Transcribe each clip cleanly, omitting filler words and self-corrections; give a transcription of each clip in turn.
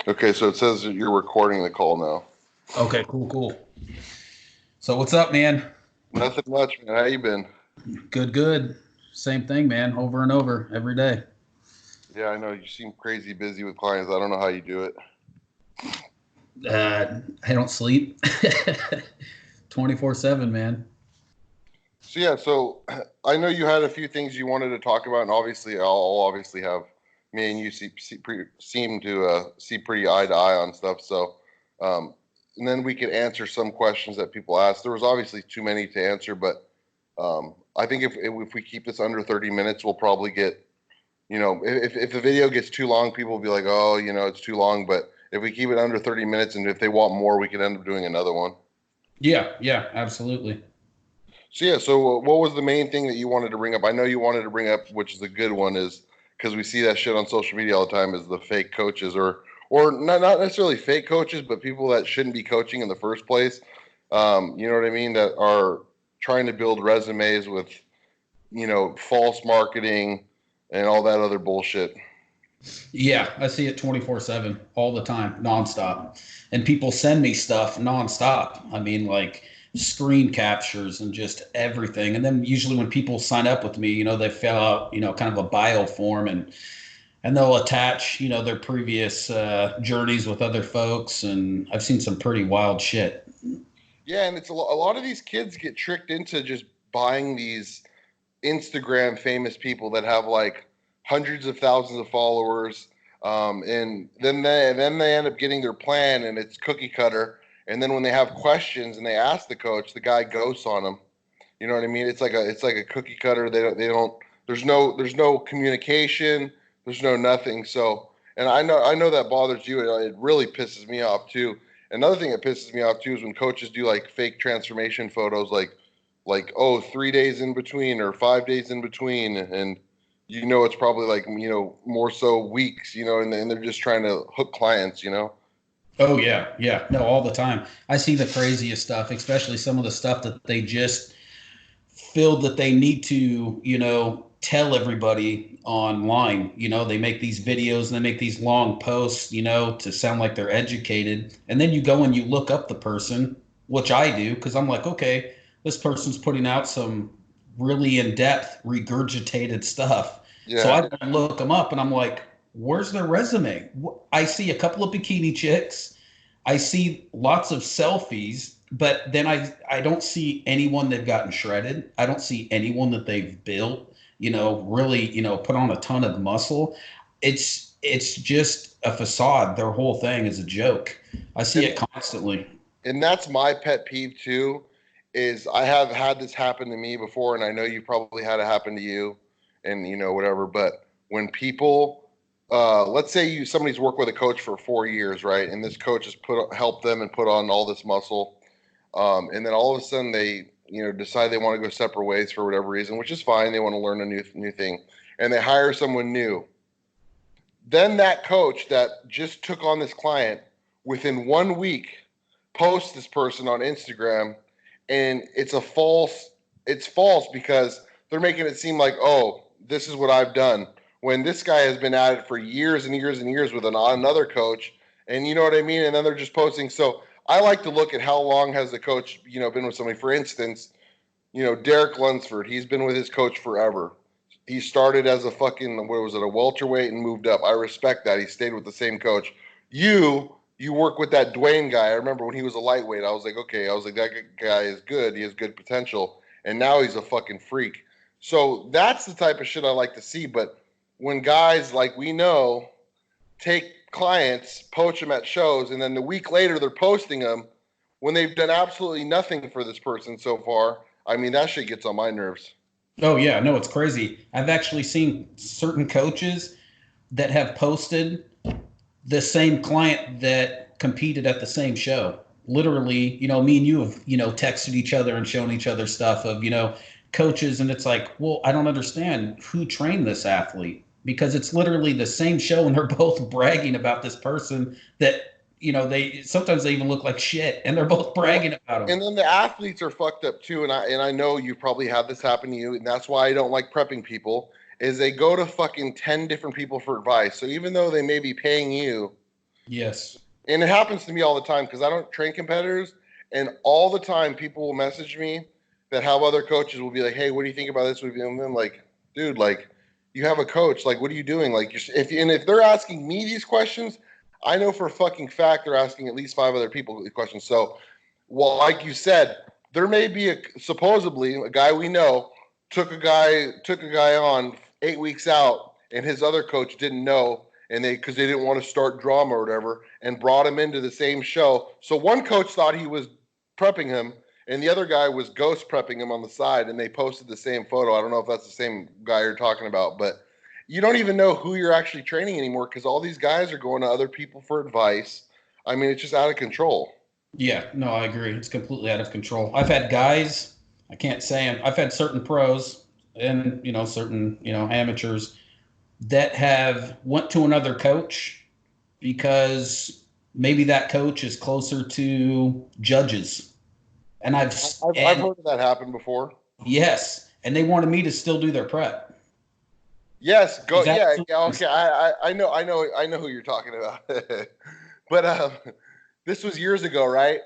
Okay, so it says that you're recording the call now. Okay, cool. So what's up, man? Nothing much, man. How you been? Good. Same thing, man. Over and over every day. Yeah, I know you seem crazy busy with clients. I don't know how you do it. I don't sleep 24/7, man. So I know you had a few things you wanted to talk about, and obviously, I'll obviously have me and you seem to see pretty eye to eye on stuff. Um, and then we could answer some questions that people asked. There was obviously too many to answer, but I think if we keep this under 30 minutes, we'll probably get, if the video gets too long, people will be like, oh, it's too long. But if we keep it under 30 minutes, and if they want more, we could end up doing another one. Yeah, absolutely. So what was the main thing that you wanted to bring up? I know you wanted to bring up, which is a good one, is because we see that shit on social media all the time, is the fake coaches, or not necessarily fake coaches, but people that shouldn't be coaching in the first place. You know what I mean? That are trying to build resumes with, false marketing and all that other bullshit. Yeah, I see it 24/7 all the time, nonstop. And people send me stuff nonstop. I mean, like screen captures and just everything. And then usually when people sign up with me, they fill out, kind of a bio form and they'll attach, their previous journeys with other folks. And I've seen some pretty wild shit. Yeah, and it's a lot of these kids get tricked into just buying these Instagram famous people that have like hundreds of thousands of followers, and then they end up getting their plan, and it's cookie cutter. And then when they have questions and they ask the coach, the guy ghosts on them. You know what I mean? It's like a cookie cutter. They don't. There's no communication. There's no nothing. So, and I know that bothers you. It really pisses me off too. Another thing that pisses me off too is when coaches do like fake transformation photos, like, oh, 3 days in between or 5 days in between, and it's probably like, more so weeks, and they're just trying to hook clients. Oh yeah. No, all the time. I see the craziest stuff, especially some of the stuff that they just feel that they need to, tell everybody online. They make these videos and they make these long posts, to sound like they're educated. And then you go and you look up the person, which I do, because I'm like, okay, this person's putting out some really in-depth regurgitated stuff. So Yeah. I look them up and I'm like, where's their resume? I see a couple of bikini chicks. I see lots of selfies, but then I don't see anyone they've gotten shredded. I don't see anyone that they've built, really, put on a ton of muscle. It's just a facade. Their whole thing is a joke. I see and it constantly. and that's my pet peeve too, is I have had this happen to me before, and I know you probably had it happen to you, and whatever. But when people, let's say somebody's worked with a coach for 4 years, right, and this coach has helped them and put on all this muscle, and then all of a sudden they decide they want to go separate ways for whatever reason, which is fine. They want to learn a new thing, and they hire someone new. Then that coach that just took on this client, within 1 week, posts this person on Instagram, and it's false because they're making it seem like, oh, this is what I've done, when this guy has been at it for years and years and years with another coach, and you know what I mean. And then they're just posting. So I like to look at how long has the coach been with somebody. For instance, Derek Lunsford, he's been with his coach forever. He started as a fucking, what was it, a welterweight, and moved up. I respect that. He stayed with the same coach. You work with that Dwayne guy. I remember when he was a lightweight, I was like, okay, I was like, that guy is good. He has good potential. And now he's a fucking freak. So that's the type of shit I like to see. But when guys, like we know, take clients, poach them at shows, and then the week later they're posting them when they've done absolutely nothing for this person so far. I mean, that shit gets on my nerves. Oh yeah, no, it's crazy. I've actually seen certain coaches that have posted the same client that competed at the same show. Literally, me and you have, texted each other and shown each other stuff of, coaches. And it's like, well, I don't understand who trained this athlete, because it's literally the same show and they're both bragging about this person that, they sometimes they even look like shit and they're both Well, bragging about them. and then the athletes are fucked up too, and I know you probably had this happen to you, and that's why I don't like prepping people. Is they go to fucking 10 different people for advice. So even though they may be paying you, Yes. And it happens to me all the time because I don't train competitors, and all the time people will message me that have other coaches will be like, "Hey, what do you think about this?" And I'm like, "Dude, like, you have a coach. Like, what are you doing? Like, if they're asking me these questions, I know for a fucking fact they're asking at least 5 other people these questions. So, well, like you said, there may be supposedly a guy we know took a guy on 8 weeks out, and his other coach didn't know, and because they didn't want to start drama or whatever, and brought him into the same show. So one coach thought he was prepping him, and the other guy was ghost prepping him on the side, and they posted the same photo. I don't know if that's the same guy you're talking about, but you don't even know who you're actually training anymore because all these guys are going to other people for advice. I mean, it's just out of control. Yeah, no, I agree. It's completely out of control. I've had guys, I can't say them. I've had certain pros and, certain, amateurs that have went to another coach because maybe that coach is closer to judges. And I've heard of that happen before. yes, and they wanted me to still do their prep. Yes, go. Is that Yeah. Okay. I know who you're talking about. But this was years ago, right?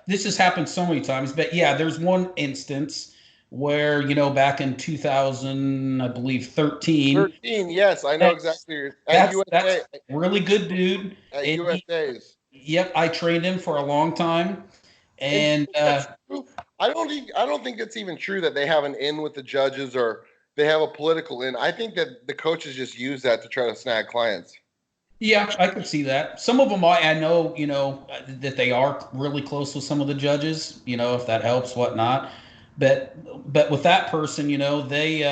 This has happened so many times, but yeah, there's one instance where, back in 2000, I believe 13, 13. Yes, I know that's exactly. At that's USA, really good dude. at And USA's. yep, I trained him for a long time. And do you And think that's true? I don't think it's even true that they have an in with the judges or they have a political in. I think that the coaches just use that to try to snag clients. yeah, I could see that. Some of them, I know, that they are really close with some of the judges, if that helps, whatnot. But with that person, they,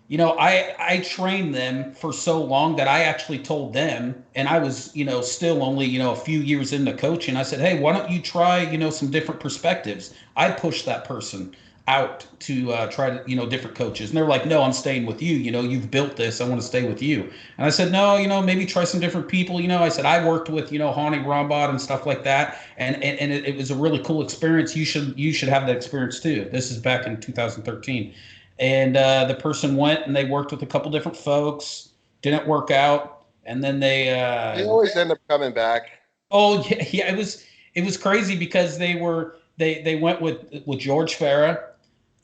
I trained them for so long that I actually told them, and I was, still only, a few years into coaching. I said, hey, why don't you try, some different perspectives? I pushed that person out to try to, different coaches. And they're like, no, I'm staying with you. You've built this. I want to stay with you. And I said, no, maybe try some different people. I said, I worked with, Hani Rambod and stuff like that. And it was a really cool experience. You should have that experience too. This is back in 2013. And the person went and they worked with a couple different folks, didn't work out, and then They always end up coming back. oh yeah, it was crazy because they went with George Farah,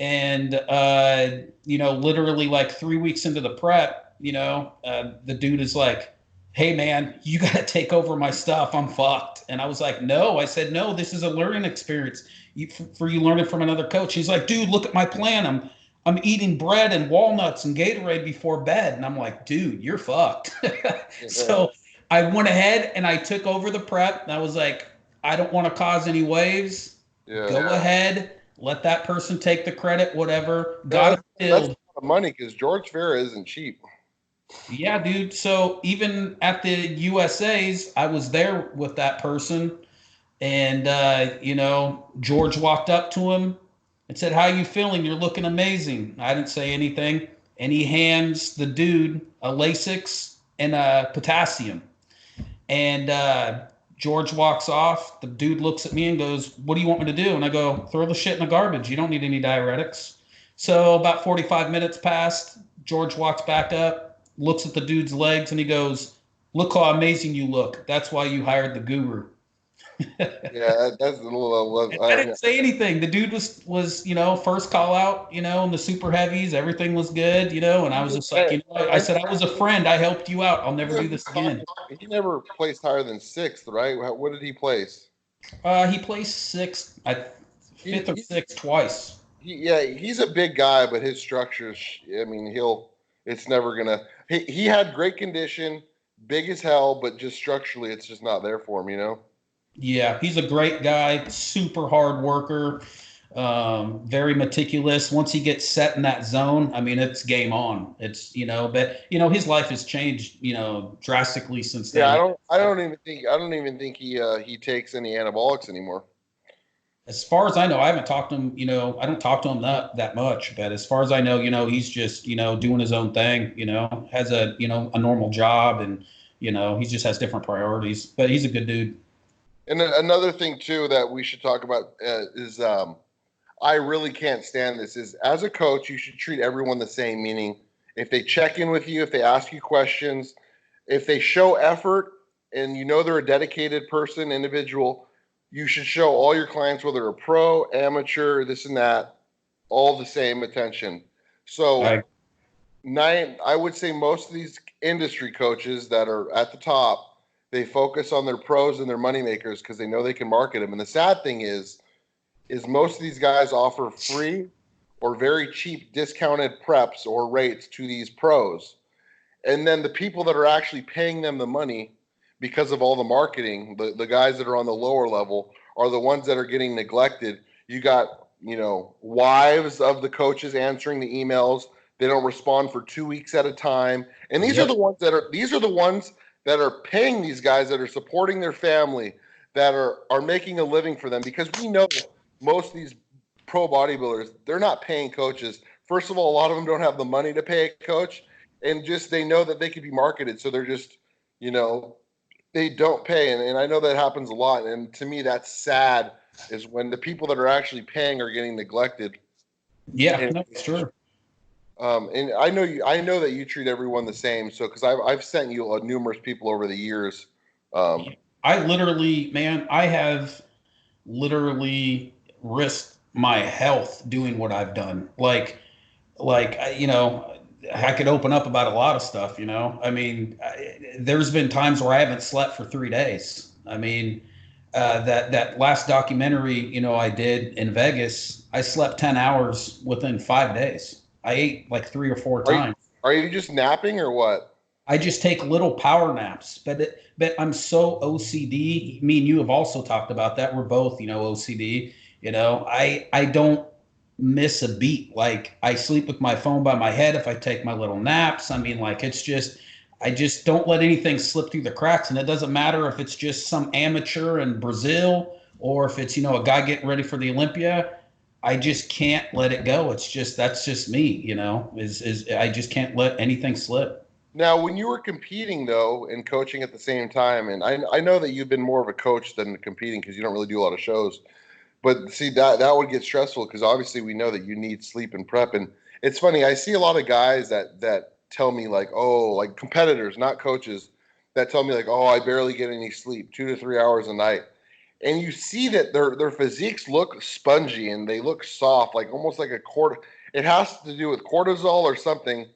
and literally like 3 weeks into the prep, the dude is like, hey man, you got to take over my stuff, I'm fucked. And I was like, no. I said, no, this is a learning experience for you learning from another coach. He's like, dude, look at my plan. I'm eating bread and walnuts and Gatorade before bed. And I'm like, dude, you're fucked. So I went ahead and I took over the prep. And I was like, I don't want to cause any waves. Yeah. Go ahead, let that person take the credit, whatever. Yeah, Got it that's a filled. lot of money because George Farah isn't cheap. Yeah, dude. So even at the USA's, I was there with that person. And, George walked up to him and said, how you feeling? You're looking amazing. I didn't say anything. And he hands the dude a Lasix and a potassium. And George walks off. The dude looks at me and goes, what do you want me to do? And I go, throw the shit in the garbage. You don't need any diuretics. So about 45 minutes passed. George walks back up, looks at the dude's legs, and he goes, look how amazing you look. That's why you hired the guru. Yeah, that's a little. I didn't say anything. The dude was first call out, in the super heavies, everything was good, and I was just like, I said, I was a friend. I helped you out. I'll never do this again. He never placed higher than sixth, right? What did he place? He placed sixth, He, fifth or he, sixth twice. yeah, he's a big guy, but his structures. I mean, It's never gonna. He had great condition, big as hell, but just structurally, it's just not there for him. Yeah, he's a great guy, super hard worker, very meticulous. Once he gets set in that zone, I mean, it's game on. It's but his life has changed, drastically since Yeah, then. I don't even think he takes any anabolics anymore. As far as I know, I haven't talked to him. I don't talk to him that much. But as far as I know, he's just doing his own thing. Has a normal job, and he just has different priorities. But he's a good dude. And another thing too that we should talk about is I really can't stand this. Is as a coach, you should treat everyone the same. Meaning, if they check in with you, if they ask you questions, if they show effort and you know they're a dedicated person, individual, you should show all your clients, whether a pro, amateur, this and that, all the same attention. So I would say most of these industry coaches that are at the top, they focus on their pros and their moneymakers because they know they can market them. And the sad thing is most of these guys offer free or very cheap discounted preps or rates to these pros. And then the people that are actually paying them the money because of all the marketing, the guys that are on the lower level are the ones that are getting neglected. You got, wives of the coaches answering the emails. They don't respond for 2 weeks at a time. And these are the ones that are paying these guys, that are supporting their family, that are making a living for them, because we know most of these pro bodybuilders, they're not paying coaches. First of all, a lot of them don't have the money to pay a coach, and just they know that they could be marketed, so they're just, they don't pay. And I know that happens a lot, and to me that's sad, is when the people that are actually paying are getting neglected. That's true. And I know that you treat everyone the same, so because I've sent you numerous people over the years. I have literally risked my health doing what I've done. I could open up about a lot of stuff, I mean, there's been times where I haven't slept for 3 days. I mean, that last documentary, I did in Vegas, I slept 10 hours within 5 days. I ate like 3 or 4 times. Are you just napping or what? I just take little power naps, but I'm so OCD. Me and you have also talked about that. We're both, OCD. I don't miss a beat. Like, I sleep with my phone by my head if I take my little naps. I mean, like, I just don't let anything slip through the cracks. And it doesn't matter if it's just some amateur in Brazil or if it's, a guy getting ready for the Olympia. I just can't let it go. That's just me, I just can't let anything slip. Now, when you were competing, though, and coaching at the same time, and I know that you've been more of a coach than competing because you don't really do a lot of shows, but see, that would get stressful because obviously we know that you need sleep and prep. And it's funny, I see a lot of guys that tell me like competitors, not coaches, that tell me like, oh, I barely get any sleep, 2 to 3 hours a night. And you see that their physiques look spongy and they look soft, like almost like it has to do with cortisol or something.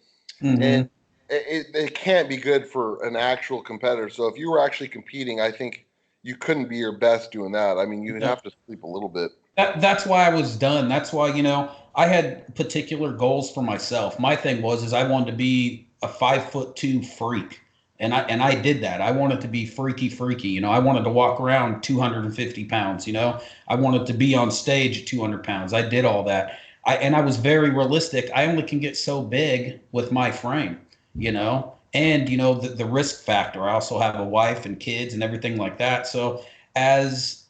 Mm-hmm. And it can't be good for an actual competitor. So if you were actually competing, I think you couldn't be your best doing that. I mean, you would have to sleep a little bit. That's why I was done. That's why, I had particular goals for myself. My thing is I wanted to be a 5'2" freak. And I did that. I wanted to be freaky. I wanted to walk around 250 pounds. I wanted to be on stage at 200 pounds. I did all that. I was very realistic. I only can get so big with my frame, and, the risk factor. I also have a wife and kids and everything like that. So as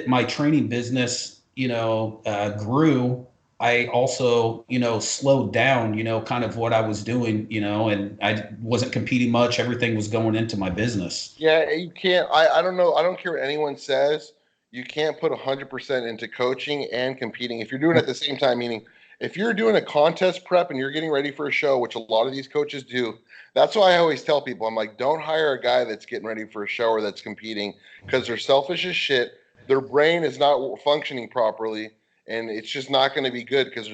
my training business, grew, I also, slowed down, kind of what I was doing, and I wasn't competing much. Everything was going into my business. Yeah, you can't. I don't know. I don't care what anyone says. You can't put 100% into coaching and competing if you're doing it at the same time. Meaning, if you're doing a contest prep and you're getting ready for a show, which a lot of these coaches do, that's why I always tell people, I'm like, don't hire a guy that's getting ready for a show or that's competing, because they're selfish as shit. Their brain is not functioning properly. And it's just not going to be good because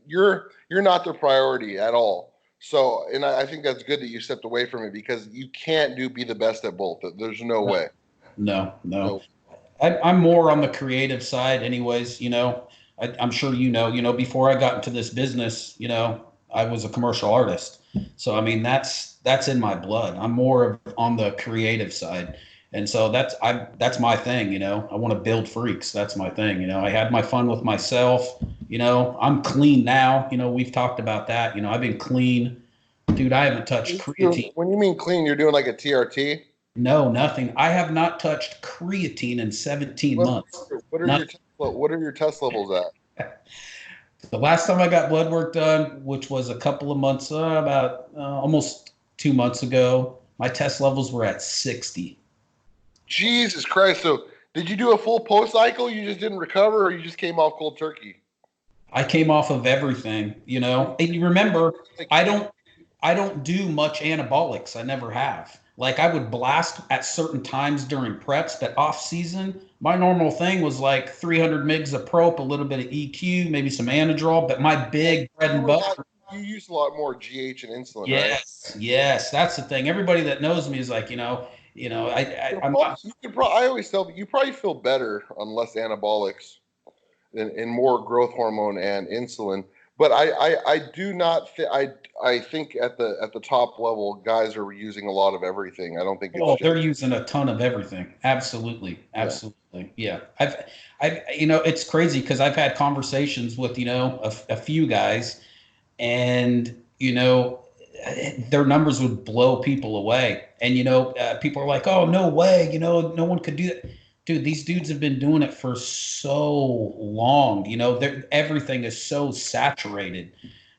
you're not their priority at all. So, and I think that's good that you stepped away from it, because you can't be the best at both. There's no way. No. I'm more on the creative side, anyways. I'm sure before I got into this business, I was a commercial artist. So I mean, that's in my blood. I'm more on the creative side. And so that's my thing, I want to build freaks. That's my thing. I had my fun with myself, I'm clean now. We've talked about that. I've been clean, dude. I haven't touched creatine. When you mean clean, you're doing like a TRT? No, nothing. I have not touched creatine in 17 months. What are your test levels at? The last time I got blood work done, which was a couple of months, about almost 2 months ago, my test levels were at 60. Jesus Christ. So did you do a full post cycle? You just didn't recover, or you just came off cold turkey? I came off of everything, And you remember, I I don't do much anabolics. I never have. Like I would blast at certain times during preps, but off season, my normal thing was like 300 mgs of prop, a little bit of EQ, maybe some Anadrol. But my big bread and butter. You use a lot more GH and insulin, right? Yes, yes, that's the thing. Everybody that knows me is like, I'm not. You could I always tell you probably feel better on less anabolics and more growth hormone and insulin. But I do not I think at the top level, guys are using a lot of everything. I don't think it's Oh, just they're using a ton of everything. Absolutely, yeah. absolutely. Yeah, it's crazy because I've had conversations with a few guys, and their numbers would blow people away. And people are like, "Oh, no way! No one could do that." Dude, these dudes have been doing it for so long. Everything is so saturated.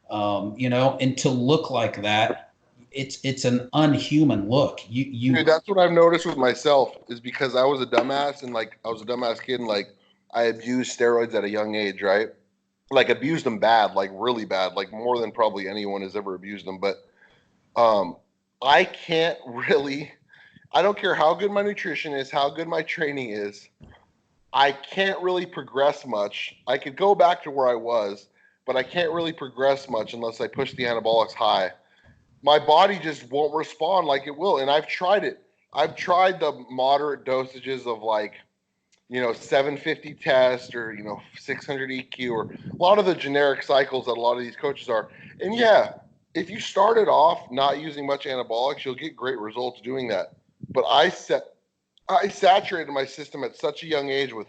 And to look like that, it's an unhuman look. Dude, that's what I've noticed with myself is because I was a dumbass and like I was a dumbass kid and like I abused steroids at a young age, right? Like abused them bad, like really bad, like more than probably anyone has ever abused them. But um, I can't really. I don't care how good my nutrition is, how good my training is. I can't really progress much. I could go back to where I was, but I can't really progress much unless I push the anabolics high. My body just won't respond like it will. And I've tried it. I've tried the moderate dosages of like, 750 test or, 600 EQ or a lot of the generic cycles that a lot of these coaches are. And yeah, if you started off not using much anabolics, you'll get great results doing that. But I saturated my system at such a young age with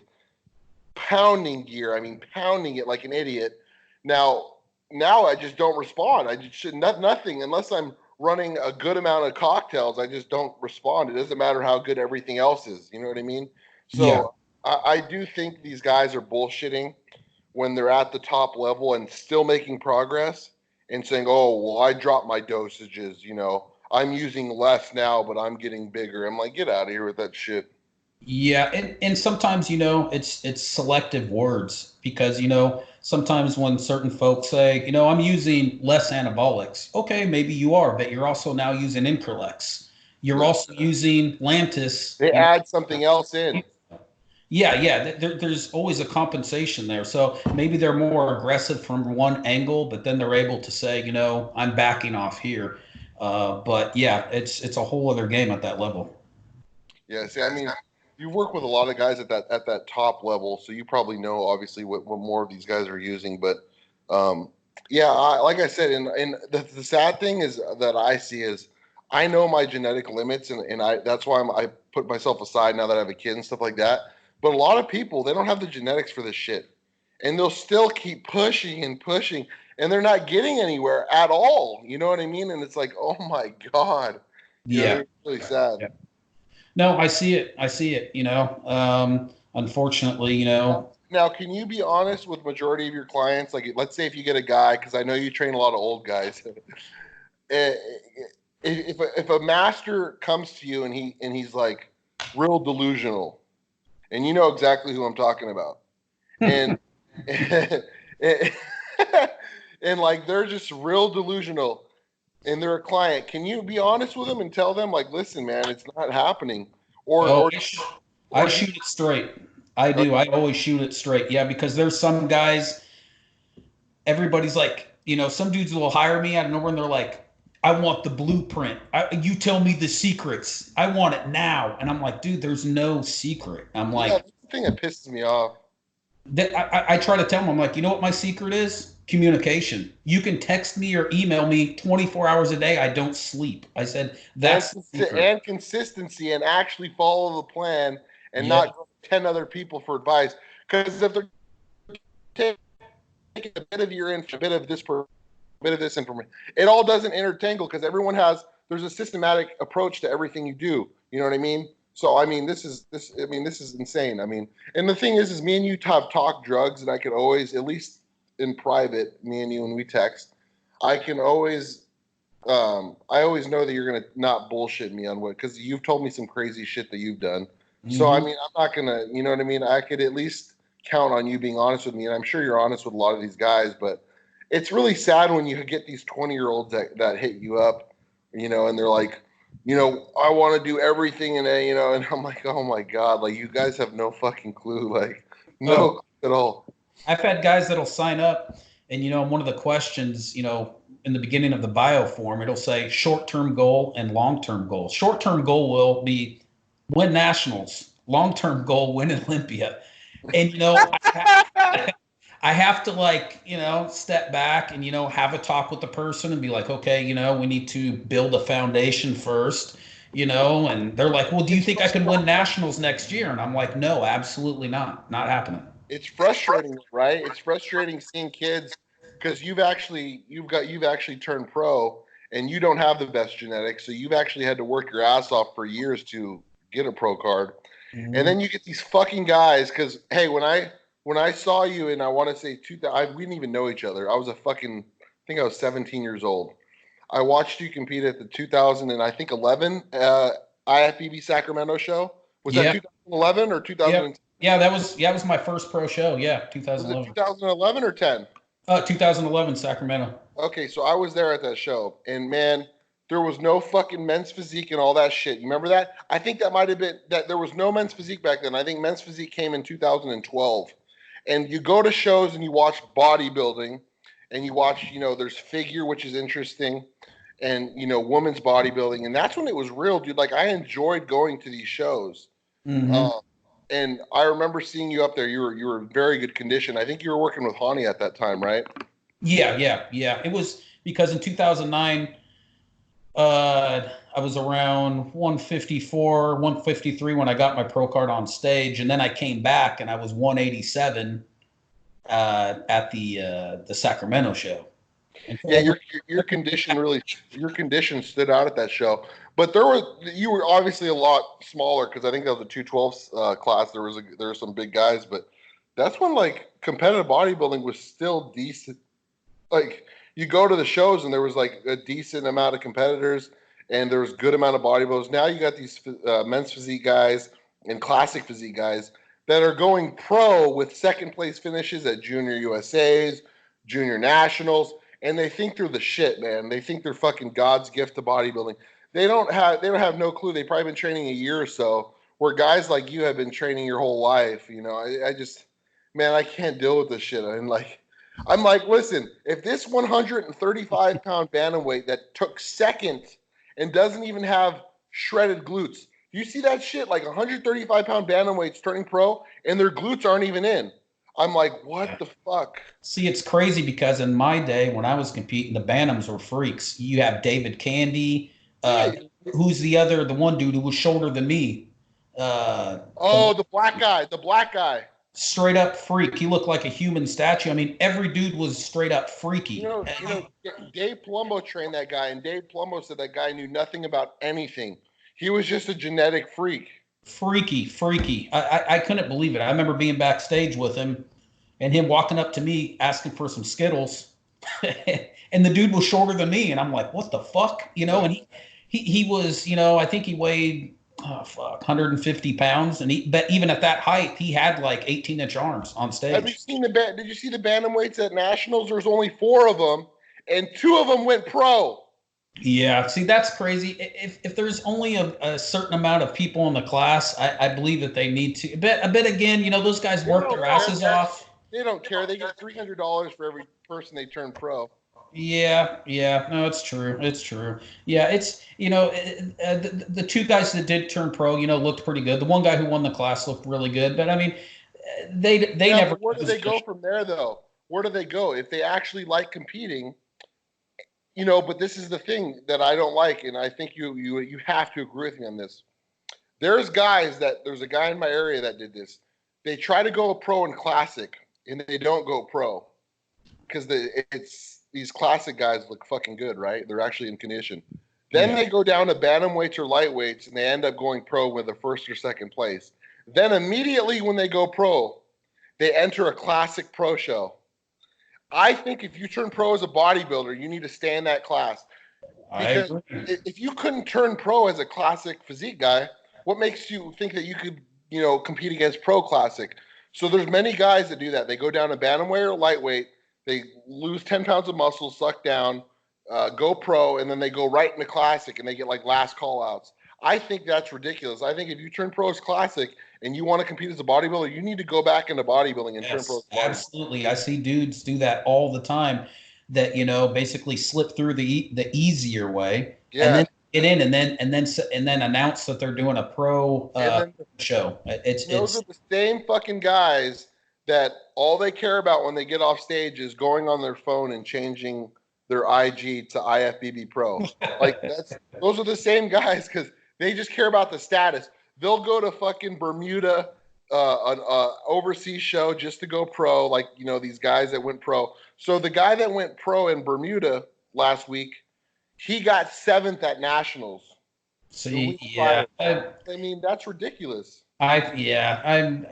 pounding gear. I mean, pounding it like an idiot. Now I just don't respond. I just should nothing unless I'm running a good amount of cocktails. I just don't respond. It doesn't matter how good everything else is. You know what I mean? Yeah. So I do think these guys are bullshitting when they're at the top level and still making progress and saying, "Oh, well, I dropped my dosages. I'm using less now, but I'm getting bigger." I'm like, get out of here with that shit. Yeah, and sometimes it's selective words because sometimes when certain folks say I'm using less anabolics, okay, maybe you are, but you're also now using Increlex. You're Yeah. also using Lantus. They add something else in. Yeah. There's always a compensation there. So maybe they're more aggressive from one angle, but then they're able to say, I'm backing off here. But yeah, it's a whole other game at that level. Yeah, see, I mean, you work with a lot of guys at that top level, so you probably know obviously what more of these guys are using. But yeah, like I said, and the sad thing is that I see is I know my genetic limits, and that's why I put myself aside now that I have a kid and stuff like that. But a lot of people they don't have the genetics for this shit, and they'll still keep pushing and pushing, and they're not getting anywhere at all. You know what I mean? And it's like, oh my god, Yeah. it's really sad. Yeah. No, I see it. I see it. Unfortunately, Now, can you be honest with majority of your clients? Like, let's say if you get a guy, because I know you train a lot of old guys. Eh, if a master comes to you and he's like real delusional, and you know exactly who I'm talking about, and and like they're just real delusional, and they're a client, can you be honest with them and tell them like, listen, man, it's not happening, or oh, or I or do you, shoot it straight. I do. I always shoot it straight. Yeah, because there's some guys. Everybody's like, some dudes will hire me out of nowhere, and they're like, "I want the blueprint. You tell me the secrets. I want it now." And I'm like, "Dude, there's no secret." I'm yeah, like, that's the thing that pisses me off. I try to tell them, I'm like, you know what my secret is? Communication. You can text me or email me 24 hours a day. I don't sleep. I said, and that's the secret. and consistency and actually follow the plan and Yeah. not 10 other people for advice, because if they're taking a bit of your info, a bit of this information, it all doesn't intertangle because there's a systematic approach to everything you do. You know what I mean? So I mean this is insane. I mean, and the thing is me and you have talked drugs, and I could always, at least in private, me and you when we text, I can always I always know that you're gonna not bullshit me on what, because you've told me some crazy shit that you've done. So I Hmm. mean, I'm not gonna, you know what I mean? I could at least count on you being honest with me, and I'm sure you're honest with a lot of these guys. But it's really sad when you get these 20-year-olds that hit you up, and they're like, I want to do everything, and and I'm like, oh my God, like you guys have no fucking clue, like no Oh, clue at all. I've had guys that'll sign up, and one of the questions, in the beginning of the bio form, it'll say short-term goal and long-term goal. Short-term goal will be win nationals. Long-term goal, win Olympia. And I have to step back and have a talk with the person and be like, okay, we need to build a foundation first, and they're like, well, do you think I can win nationals next year? And I'm like, no, absolutely not happening. It's frustrating, right? It's frustrating seeing kids because you've actually turned pro and you don't have the best genetics, so you've actually had to work your ass off for years to get a pro card. And then you get these fucking guys because hey, when I saw you and I want to say 2000, we didn't even know each other. I think I was 17 years old. I watched you compete at the 2000 and I think 11 IFBB Sacramento show. Was that Yeah. 2011 or 2010? Yeah, that was my first pro show. Yeah, Was it 2011. 2011 or 10? 2011 Sacramento. Okay, so I was there at that show, and man, there was no fucking men's physique and all that shit. You remember that? I think that might have been that there was no men's physique back then. I think men's physique came in 2012. And you go to shows and you watch bodybuilding, and you watch, there's figure, which is interesting, and women's bodybuilding, and that's when it was real, dude. Like I enjoyed going to these shows. Mm-hmm. And I remember seeing you up there. You were in very good condition. I think you were working with Hani at that time, right? Yeah. It was because in 2009, I was around 154, 153 when I got my pro card on stage, and then I came back and I was 187 at the Sacramento show. Yeah, your condition stood out at that show. But you were obviously a lot smaller because I think that was a 212 class. There were some big guys, but that's when like competitive bodybuilding was still decent. Like you go to the shows and there was like a decent amount of competitors and there was good amount of bodybuilders. Now you got these men's physique guys and classic physique guys that are going pro with second place finishes at junior USAs, junior nationals, and they think they're the shit, man. They think they're fucking God's gift to bodybuilding. They don't have no clue. They've probably been training a year or so, where guys like you have been training your whole life. I just, man, I can't deal with this shit. I'm like, listen, if this 135-pound bantamweight that took second and doesn't even have shredded glutes, you see that shit? Like 135-pound bantamweights turning pro and their glutes aren't even in. I'm like, what the fuck? See, it's crazy because in my day when I was competing, the bantams were freaks. You have David Candy. Who's the one dude who was shorter than me? The black guy. Straight up freak. He looked like a human statue. I mean, every dude was straight up freaky. Dave Palumbo trained that guy, and Dave Palumbo said that guy knew nothing about anything. He was just a genetic freak. Freaky. I couldn't believe it. I remember being backstage with him and him walking up to me asking for some Skittles. And the dude was shorter than me. And I'm like, what the fuck? And he was, I think he weighed 150 pounds. But even at that height, he had like 18-inch arms on stage. Did you see the bantamweights at nationals? There was only 4 of them, and 2 of them went pro. Yeah, see, that's crazy. If there's only a certain amount of people in the class, I believe that they need to. But again, those guys work their asses off. They don't care. They get $300 for every person they turn pro. Yeah. No, it's true. Yeah, it's the 2 guys that did turn pro, looked pretty good. The one guy who won the class looked really good, but I mean, they never. Where do they go from there, though? Where do they go if they actually like competing? But this is the thing that I don't like, and I think you have to agree with me on this. There's a guy in my area that did this. They try to go pro in classic, and they don't go pro because these classic guys look fucking good, right? They're actually in condition. Then they go down to bantamweights or lightweights, and they end up going pro with a first or second place. Then immediately when they go pro, they enter a classic pro show. I think if you turn pro as a bodybuilder, you need to stay in that class. Because if you couldn't turn pro as a classic physique guy, what makes you think that you could, compete against pro classic? So there's many guys that do that. They go down to bantamweight or lightweight. They lose 10 pounds of muscle, suck down, go pro, and then they go right into classic and they get like last call outs. I think that's ridiculous. I think if you turn pro as classic and you want to compete as a bodybuilder, you need to go back into bodybuilding and turn pro as bodybuilder. Absolutely. I see dudes do that all the time that, basically slip through the easier way and then get in and then announce that they're doing a pro show. Those are the same fucking guys that all they care about when they get off stage is going on their phone and changing their IG to IFBB Pro. Like those are the same guys because they just care about the status. They'll go to fucking Bermuda, an overseas show just to go pro. Like these guys that went pro. So the guy that went pro in Bermuda last week, he got 7th at nationals. See, yeah, I mean that's ridiculous. I'm.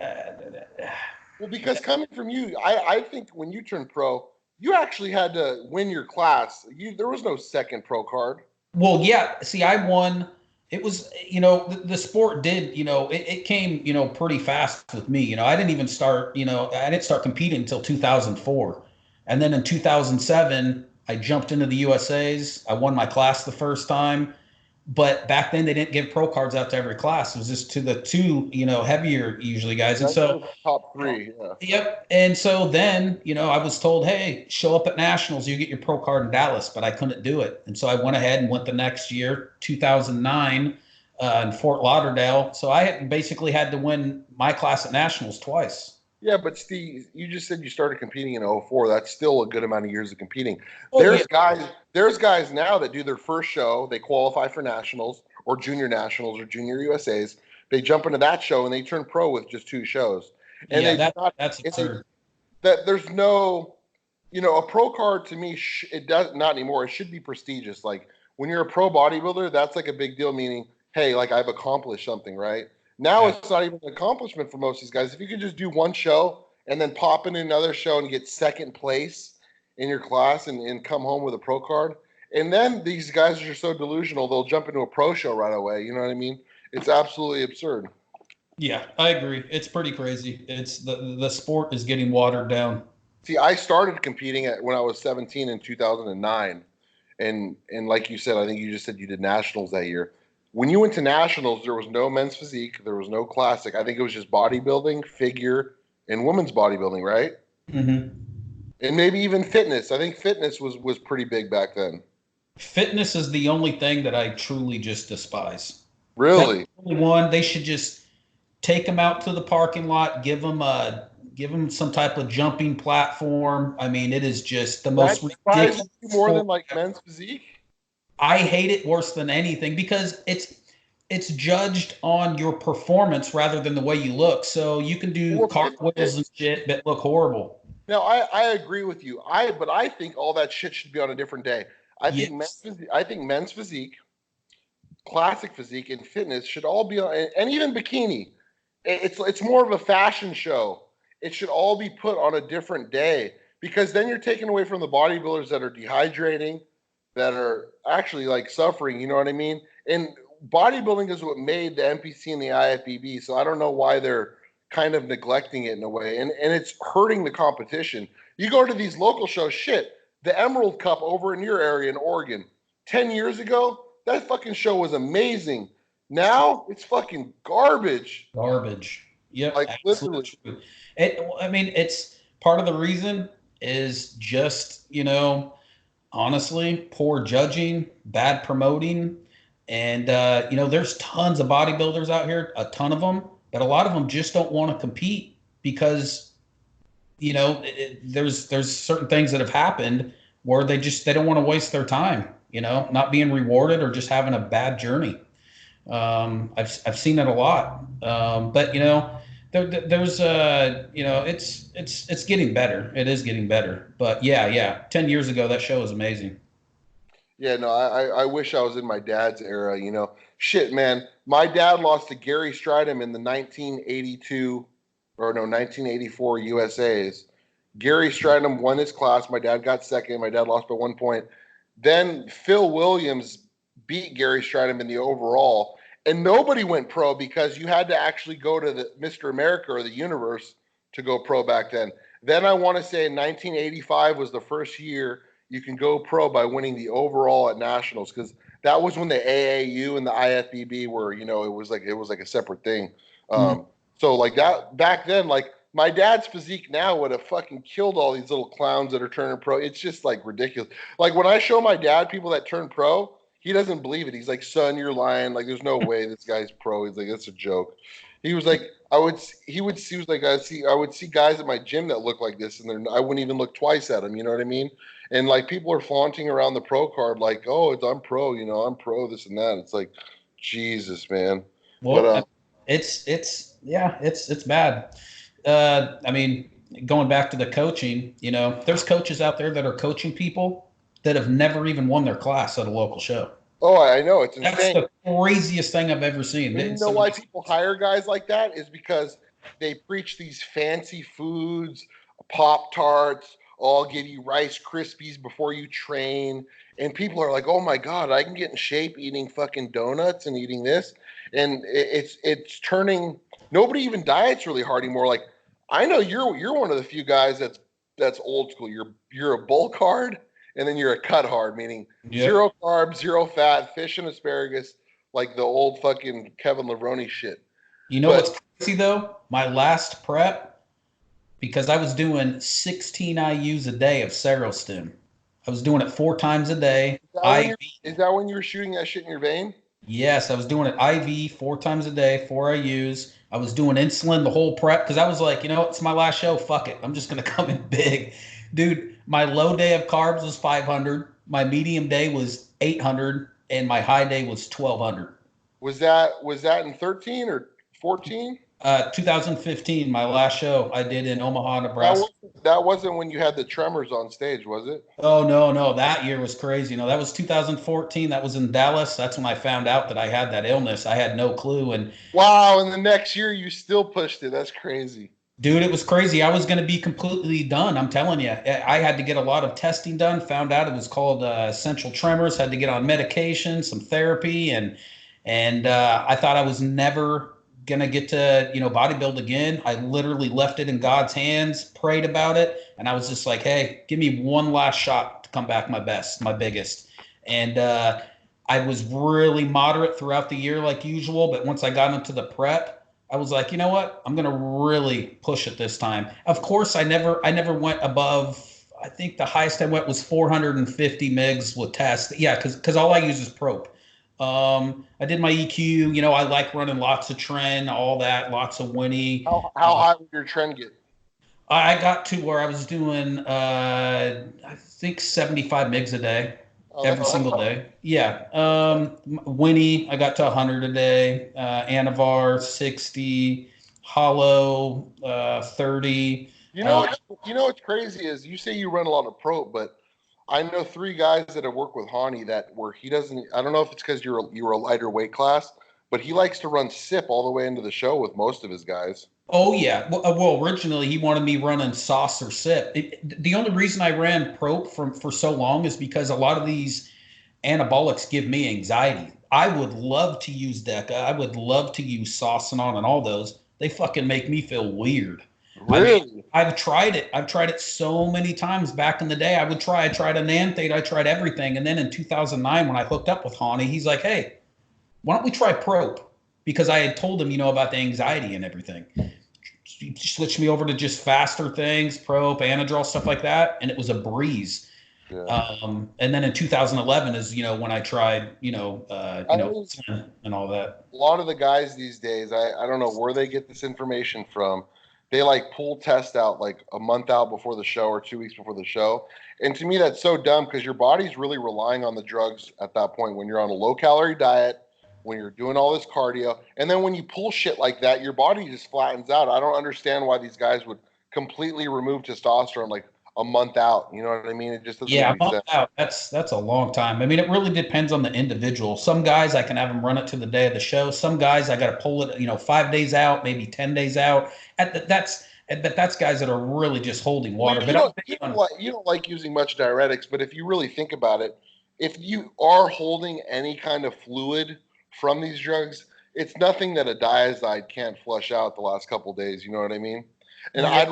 Well, because coming from you, I think when you turned pro, you actually had to win your class. There was no second pro card. Well, yeah. See, I won. It was, the sport did, it came, pretty fast with me. I didn't even start, I didn't start competing until 2004. And then in 2007, I jumped into the USAs. I won my class the first time. But back then they didn't give pro cards out to every class. It was just to the 2, heavier usually guys. And so top 3, yeah. Yep. And so then, I was told, hey, show up at nationals, you get your pro card in Dallas, but I couldn't do it. And so I went ahead and went the next year, 2009, in Fort Lauderdale. So I basically had to win my class at nationals twice. Yeah, but Steve, you just said you started competing in 04. That's still a good amount of years of competing. There's guys now that do their first show, they qualify for nationals or junior nationals or junior USAs. They jump into that show and they turn pro with just 2 shows. And that's absurd. There's no, a pro card to me, it does not anymore. It should be prestigious. Like when you're a pro bodybuilder, that's like a big deal, meaning, hey, like I've accomplished something, right? Now it's not even an accomplishment for most of these guys. If you could just do one show and then pop in another show and get second place in your class and come home with a pro card, and then these guys are so delusional, they'll jump into a pro show right away. You know what I mean? It's absolutely absurd. Yeah, I agree. It's pretty crazy. It's the sport is getting watered down. See, I started competing when I was 17 in 2009. And like you said, I think you just said you did nationals that year. When you went to nationals, there was no men's physique. There was no classic. I think it was just bodybuilding, figure, and women's bodybuilding, right? Mm-hmm. And maybe even fitness. I think fitness was pretty big back then. Fitness is the only thing that I truly just despise. Really? That's the only one. They should just take them out to the parking lot, give them some type of jumping platform. I mean, it is just the most ridiculous. More than like men's physique? I hate it worse than anything because it's judged on your performance rather than the way you look. So you can do cartwheels and shit that look horrible. Now I agree with you. But I think all that shit should be on a different day. I think men's physique, classic physique, and fitness should all be on, and even bikini. It's more of a fashion show. It should all be put on a different day because then you're taking away from the bodybuilders that are dehydrating, that are actually like suffering, you know what I mean? And bodybuilding is what made the NPC and the IFBB, so I don't know why they're kind of neglecting it in a way. And it's hurting the competition. You go to these local shows, shit, the Emerald Cup over in your area in Oregon, 10 years ago, that fucking show was amazing. Now it's fucking garbage. Garbage. Yep. Like literally. It's part of the reason is just, honestly, poor judging, bad promoting. And, there's tons of bodybuilders out here, a ton of them, but a lot of them just don't want to compete because, there's certain things that have happened where they don't want to waste their time, not being rewarded or just having a bad journey. I've seen it a lot. But, there's it's getting better. It is getting better. But yeah. 10 years ago, that show was amazing. Yeah, no, I wish I was in my dad's era, Shit, man. My dad lost to Gary Stridham in the 1984 USAs. Gary Stridham won his class. My dad got second. My dad lost by 1 point. Then Phil Williams beat Gary Stridham in the overall. And nobody went pro because you had to actually go to the Mr. America or the Universe to go pro back then. Then I want to say in 1985 was the first year you can go pro by winning the overall at nationals, because that was when the AAU and the IFBB were, it was like a separate thing. Mm. So like that back then, like my dad's physique now would have fucking killed all these little clowns that are turning pro. It's just like ridiculous. Like when I show my dad people that turn pro, he doesn't believe it. He's like, "Son, you're lying. Like, there's no way this guy's pro." He's like, "That's a joke." He was like, he was like, I would see guys at my gym that look like this, and I wouldn't even look twice at them. You know what I mean? And like people are flaunting around the pro card, like, "Oh, I'm pro. I'm pro. This and that." It's like, Jesus, man. But Well, it's bad. I mean, going back to the coaching, there's coaches out there that are coaching people that have never even won their class at a local show. oh, I know it's That's insane. the craziest thing I've ever seen. And you know why people hire guys like that is because they preach these fancy foods, Pop Tarts. Oh, I'll give you Rice Krispies before you train, and people are like, "Oh my God, I can get in shape eating fucking donuts and eating this," and it's turning. Nobody even diets really hard anymore. Like I know you're one of the few guys that's old school. You're a bulk hard, and then you're a cut hard, meaning Yep. zero carbs, zero fat, fish and asparagus, like the old fucking Kevin Levrone shit. You know But what's crazy though? My last prep, because I was doing 16 IUs a day of Serostim. I was doing it 4 times a day. IV. is that when you were shooting that shit in your vein? Yes, I was doing it IV 4 times a day, 4 IUs. I was doing insulin the whole prep because I was like, it's my last show. Fuck it. I'm just going to come in big. Dude, my low day of carbs was 500. My medium day was 800. And my high day was 1200. Was that in 13 or 14? 2015, my last show I did in Omaha, That Nebraska. wasn't, that wasn't when you had the Tremors on stage, was it? Oh no, no, that year was crazy. That was 2014. That was in Dallas. That's when I found out that I had that illness. I had no clue. And Wow, and the next year you still pushed it. That's crazy. dude, it was crazy. I was going to be completely done. I'm telling you, I had to get a lot of testing done. Found out it was called essential tremors. Had to get on medication, some therapy, and I thought I was never gonna get to bodybuild again. I literally left it in God's hands, prayed about it, and I was just like, hey, give me one last shot to come back my best, my biggest. And I was really moderate throughout the year like usual, but once I got into the prep, I was like, you know what? I'm gonna really push it this time. Of course, I never went above. I think the highest I went was 450 mgs with test. Yeah, because all I use is Prope. I did my EQ. I like running lots of Tren, all that, lots of Winnie. How high would your trend get? I got to where I was doing, I think 75 mgs a day, Oh, every single day. Yeah. Winnie, I got to 100 a day. Anavar, 60. Hollow, 30. You know what's crazy is you say you run a lot of pro, but I know 3 guys that have worked with Hani that where he doesn't. I don't know if it's because you were a lighter weight class, but he likes to run sip all the way into the show with most of his guys. Oh yeah. Well, originally he wanted me running sauce or sip. The only reason I ran Prope for so long is because a lot of these anabolics give me anxiety. I would love to use DECA. I would love to use Saucenon and all those. They fucking make me feel weird. I Really? mean, I've tried it. I've tried it so many times back in the day. I tried a Nanthate. I tried everything. And then in 2009, when I hooked up with Hani, he's like, hey, why don't we try Prope? Because I had told him, about the anxiety and everything. He switched me over to just faster things, Prope, Anadrol, stuff like that. And it was a breeze. Yeah. And then in 2011 is when I tried I mean, and all that. a lot of the guys these days, I don't know where they get this information from. They like pull test out like a month out before the show or 2 weeks before the show. And to me, that's so dumb because your body's really relying on the drugs at that point when you're on a low calorie diet, when you're doing all this cardio. And then when you pull shit like that, your body just flattens out. I don't understand why these guys would completely remove testosterone like a month out. You know what I mean? It just doesn't Yeah, make a any month sense. out. That's a long time. I mean, it really depends on the individual. Some guys I can have them run it to the day of the show. Some guys I got to pull it, 5 days out, maybe 10 days out. That's guys that are really just holding Well, water. But I'm you don't like using much diuretics, but if you really think about it, if you are holding any kind of fluid from these drugs, it's nothing that a diazide can't flush out the last couple days. You know what I mean? And Yeah.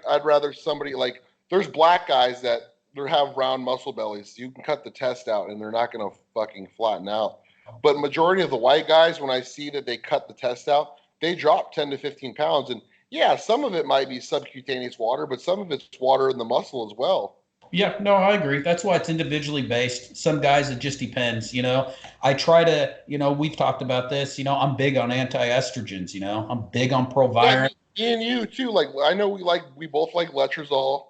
I'd rather somebody like there's black guys that they have round muscle bellies. You can cut the test out and they're not going to fucking flatten out. But majority of the white guys, when I see that they cut the test out, they drop 10 to 15 pounds. And yeah, some of it might be subcutaneous water, but some of it's water in the muscle as well. Yeah, no, I agree. That's why it's individually based. Some guys, it just depends. I try to, we've talked about this. I'm big on anti-estrogens. I'm big on Yeah, Proviron. me and you too. Like I know we both like letrozole.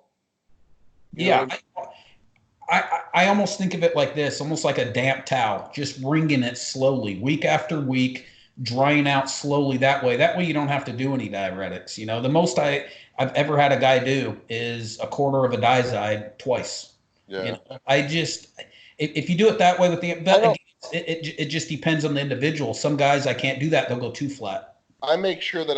You know Yeah, what I almost think of it like this, almost like a damp towel, just wringing it slowly, week after week, drying out slowly that way. That way you don't have to do any diuretics. The most I've ever had a guy do is a quarter of a Dizide twice. Yeah. I just if you do it that way with but again, it just depends on the individual. Some guys I can't do that; they'll go too flat. I make sure that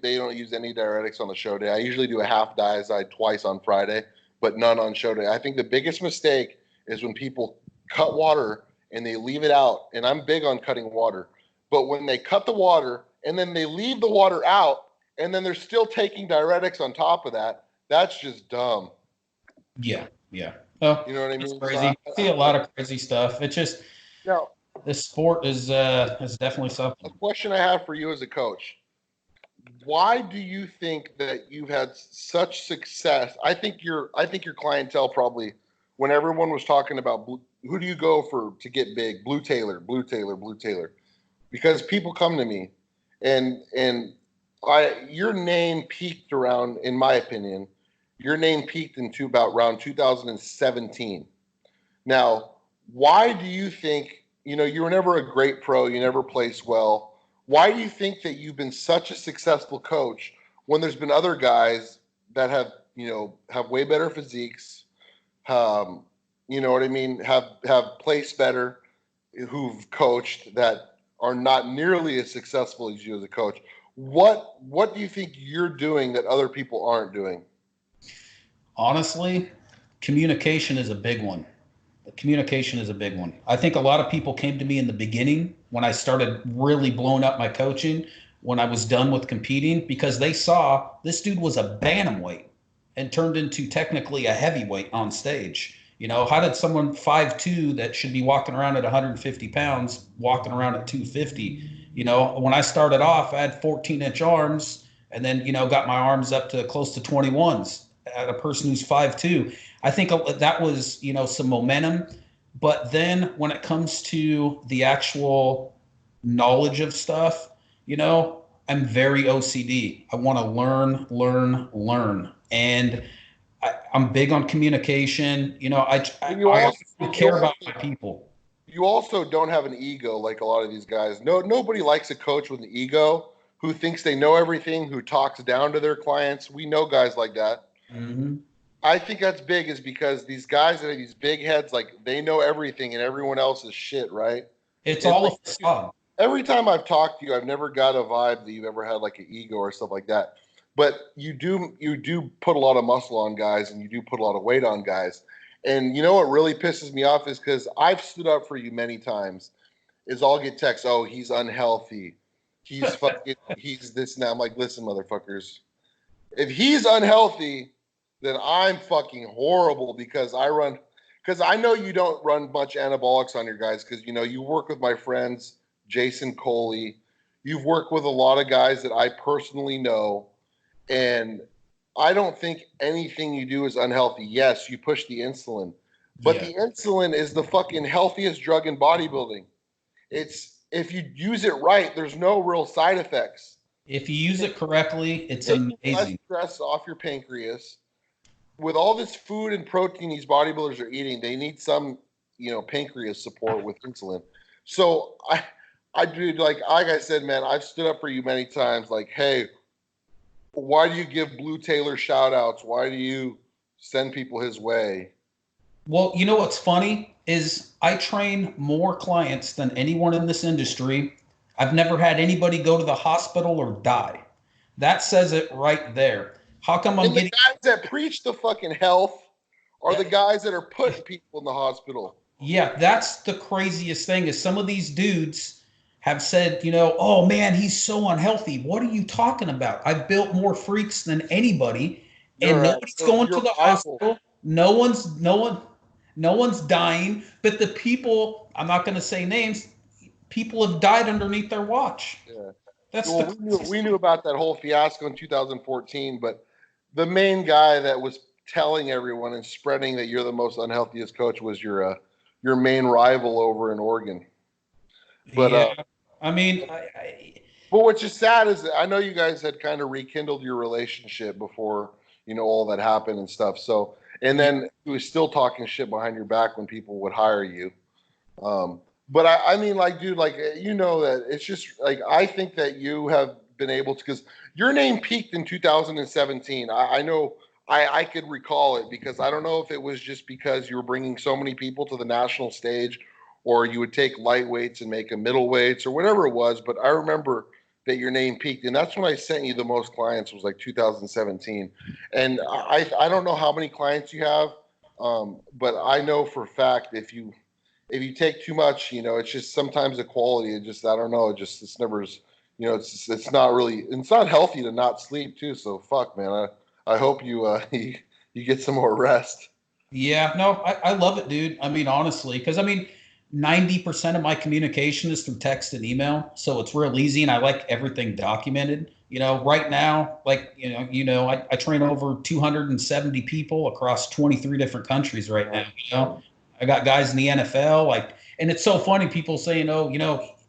they don't use any diuretics on the show day. I usually do a half Dizide twice on Friday, but none on show day. I think the biggest mistake is when people cut water and they leave it out. And I'm big on cutting water, but when they cut the water and then they leave the water out and then they're still taking diuretics on top of that, that's just dumb. Yeah, yeah. Oh, You know what I it's mean? crazy. I see a lot of crazy stuff. It's just Now, this sport is definitely something. a question I have for you as a coach. Why do you think that you've had such success? I think your clientele probably when everyone was talking about who do you go for to get big? Blue Taylor, Blue Taylor, Blue Taylor. Because people come to me and your name peaked around, in my opinion, your name peaked into about around 2017. Now, why do you think, you were never a great pro, you never placed well. Why do you think that you've been such a successful coach when there's been other guys that have way better physiques, you know what I mean, have placed better, who've coached that are not nearly as successful as you as a coach? What do you think you're doing that other people aren't doing? Honestly, communication is a big one. Communication is a big one. I think a lot of people came to me in the beginning when I started really blowing up my coaching, when I was done with competing, because they saw this dude was a bantamweight and turned into technically a heavyweight on stage. How did someone 5'2" that should be walking around at 150 pounds walking around at 250? When I started off, I had 14-inch arms and then, got my arms up to close to 21s at a person who's 5'2". I think that was, some momentum. But then when it comes to the actual knowledge of stuff, I'm very OCD. I want to learn. And I'm big on communication. I care about my people. You also don't have an ego like a lot of these guys. Nobody likes a coach with an ego who thinks they know everything, who talks down to their clients. We know guys like that. Mm-hmm. I think that's big is because these guys that have these big heads, like they know everything and everyone else is shit, right? It's all a facade. Every time I've talked to you, I've never got a vibe that you've ever had like an ego or stuff like that. But you do put a lot of muscle on guys and you do put a lot of weight on guys. And you know what really pisses me off is because I've stood up for you many times. Is I'll get texts, oh, he's unhealthy. He's fucking, he's this now. I'm like, listen, motherfuckers. If he's unhealthy, then I'm fucking horrible because I know you don't run much anabolics on your guys because, you work with my friends, Jason Coley. You've worked with a lot of guys that I personally know. And I don't think anything you do is unhealthy. Yes, you push the insulin, but the insulin is the fucking healthiest drug in bodybuilding. If you use it right, there's no real side effects. If you use it correctly, it's amazing. Less amazing. stress off your pancreas. With all this food and protein these bodybuilders are eating, they need some, pancreas support with insulin. So I do like I said, man, I've stood up for you many times. Like, hey, why do you give Blue Taylor shout outs? Why do you send people his way? Well, what's funny is I train more clients than anyone in this industry. I've never had anybody go to the hospital or die. That says it right there. How come I'm getting... the guys that preach the fucking health are the guys that are putting people in the hospital. Yeah, that's the craziest thing is some of these dudes, have said, oh man, he's so unhealthy. What are you talking about? I've built more freaks than anybody, and nobody's going to the hospital. No one's dying. But the people, I'm not going to say names, people have died underneath their watch. Yeah. That's Well, we knew about that whole fiasco in 2014, but the main guy that was telling everyone and spreading that you're the most unhealthiest coach was your main rival over in Oregon. But yeah, I mean, but what's just sad is that I know you guys had kind of rekindled your relationship before all that happened and stuff. So and then he was still talking shit behind your back when people would hire you. But I mean, like, dude, like, that it's just like I think that you have been able to, because your name peaked in 2017. I know I could recall it because I don't know if it was just because you were bringing so many people to the national stage, or you would take lightweights and make them middleweights or whatever it was. But I remember that your name peaked, and that's when I sent you the most clients, was like 2017. And I don't know how many clients you have, but I know for a fact if you take too much, it's just sometimes the quality. It just, I don't know. It's never, it's not really, it's not healthy to not sleep too. So fuck, man. I hope you you get some more rest. yeah, no, I love it, dude. I mean, honestly, because 90% of my communication is through text and email, so it's real easy, and I like everything documented. Right now, like I train over 270 people across 23 different countries right now. I got guys in the NFL, and it's so funny. People saying, "Oh,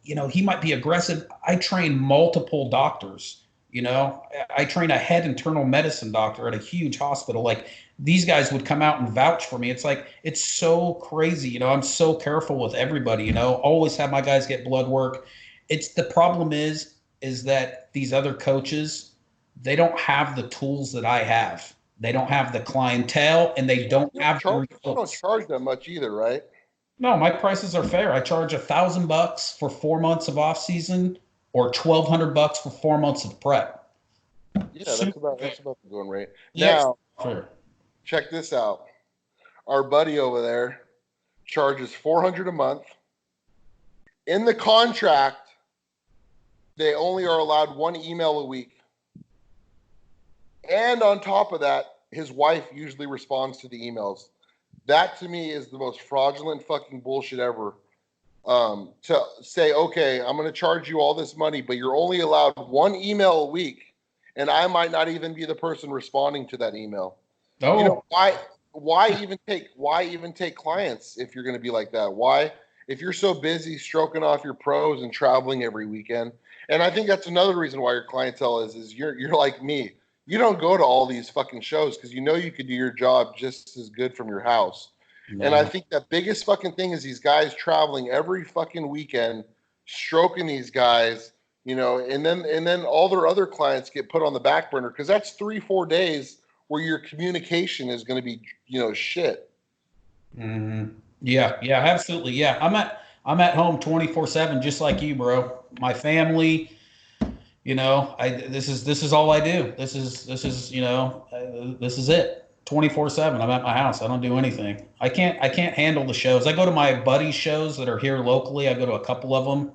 he might be aggressive." I train multiple doctors. I train a head internal medicine doctor at a huge hospital. Like, these guys would come out and vouch for me. It's like, it's so crazy. I'm so careful with everybody. Always have my guys get blood work. It's the problem is that these other coaches, they don't have the tools that I have. They don't have the clientele, and they don't have the results. You don't charge that much either, right? No, my prices are fair. I charge $1,000 for 4 months of off season, or $1,200 for 4 months of prep. Yeah, that's about the going rate. Yes. Now, Fair. check this out. Our buddy over there charges $400 a month. In the contract, they only are allowed one email a week. And on top of that, his wife usually responds to the emails. That to me is the most fraudulent fucking bullshit ever. To say, okay, I'm going to charge you all this money, but you're only allowed one email a week, and I might not even be the person responding to that email. Oh. Why even take clients if you're going to be like that? Why, if you're so busy stroking off your pros and traveling every weekend? And I think that's another reason why your clientele is you're like me. You don't go to all these fucking shows because you could do your job just as good from your house. No. And I think the biggest fucking thing is these guys traveling every fucking weekend, stroking these guys, and then all their other clients get put on the back burner because that's 3-4 days where your communication is going to be, shit. Mm-hmm. Yeah, absolutely. Yeah, I'm at home 24/7, just like you, bro. My family. This is all I do. This is it. 24/7. I'm at my house. I don't do anything. I can't handle the shows. I go to my buddy's shows that are here locally. I go to a couple of them.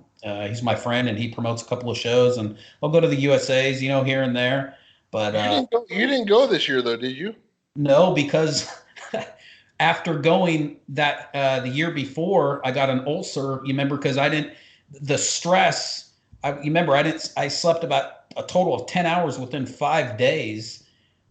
He's my friend, and he promotes a couple of shows, and I'll go to the USA's, here and there. But you didn't go this year though, did you? No, because after going that the year before, I got an ulcer. You remember, because the stress. I slept about a total of 10 hours within 5 days.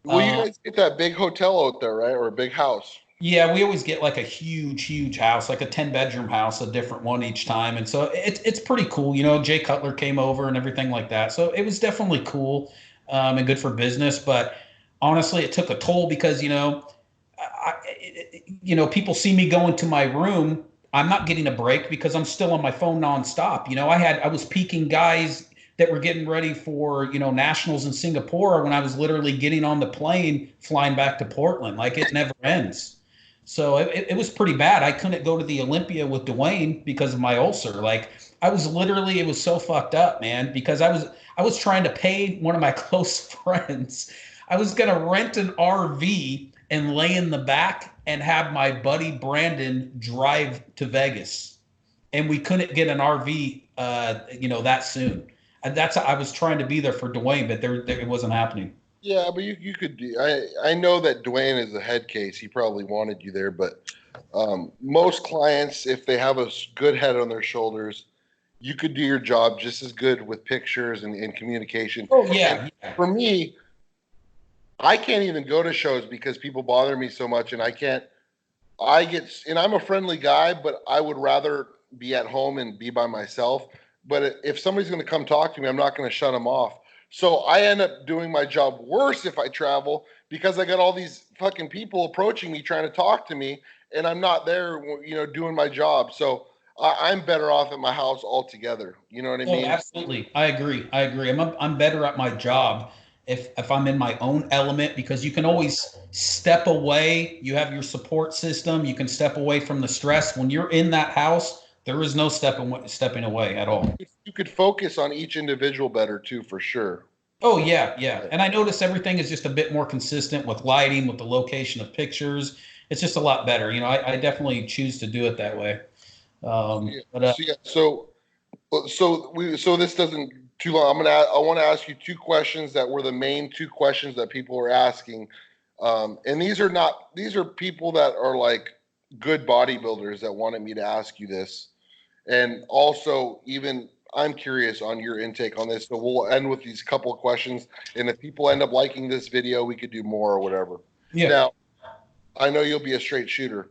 Well, you guys get that big hotel out there, right? Or a big house? Yeah, we always get like a huge house, like a 10-bedroom house, a different one each time. And so it's pretty cool. Jay Cutler came over and everything like that. So it was definitely cool and good for business. But honestly, it took a toll because, people see me go into my room. I'm not getting a break because I'm still on my phone nonstop. I was peaking guys that were getting ready for, nationals in Singapore when I was literally getting on the plane flying back to Portland. Like, it never ends. So it was pretty bad. I couldn't go to the Olympia with Dwayne because of my ulcer. Like, it was so fucked up, man, because I was trying to pay one of my close friends. I was going to rent an RV and lay in the back and have my buddy Brandon drive to Vegas. And we couldn't get an RV that soon. And I was trying to be there for Dwayne, but it wasn't happening. Yeah, but you could do. I know that Dwayne is a head case. He probably wanted you there, but most clients, if they have a good head on their shoulders, you could do your job just as good with pictures and communication. Oh yeah, And yeah. for me, I can't even go to shows because people bother me so much, and I can't. And I'm a friendly guy, but I would rather be at home and be by myself. But if somebody's going to come talk to me, I'm not going to shut them off. So I end up doing my job worse if I travel because I got all these fucking people approaching me trying to talk to me, and I'm not there, doing my job. So I'm better off at my house altogether. You know what I Oh, mean? absolutely. I agree. I'm better at my job if I'm in my own element, because you can always step away. You have your support system. You can step away from the stress. When you're in that house, there is no stepping away at all. You could focus on each individual better too, for sure. Oh yeah, yeah. And I notice everything is just a bit more consistent with lighting, with the location of pictures. It's just a lot better. I definitely choose to do it that way. Yeah. But So this doesn't too long. I want to ask you two questions that were the main two questions that people were asking, and these are people that are like good bodybuilders that wanted me to ask you this, and also even I'm curious on your intake on this. So we'll end with these couple of questions, and if people end up liking this video, we could do more or whatever. yeah. Now I know you'll be a straight shooter.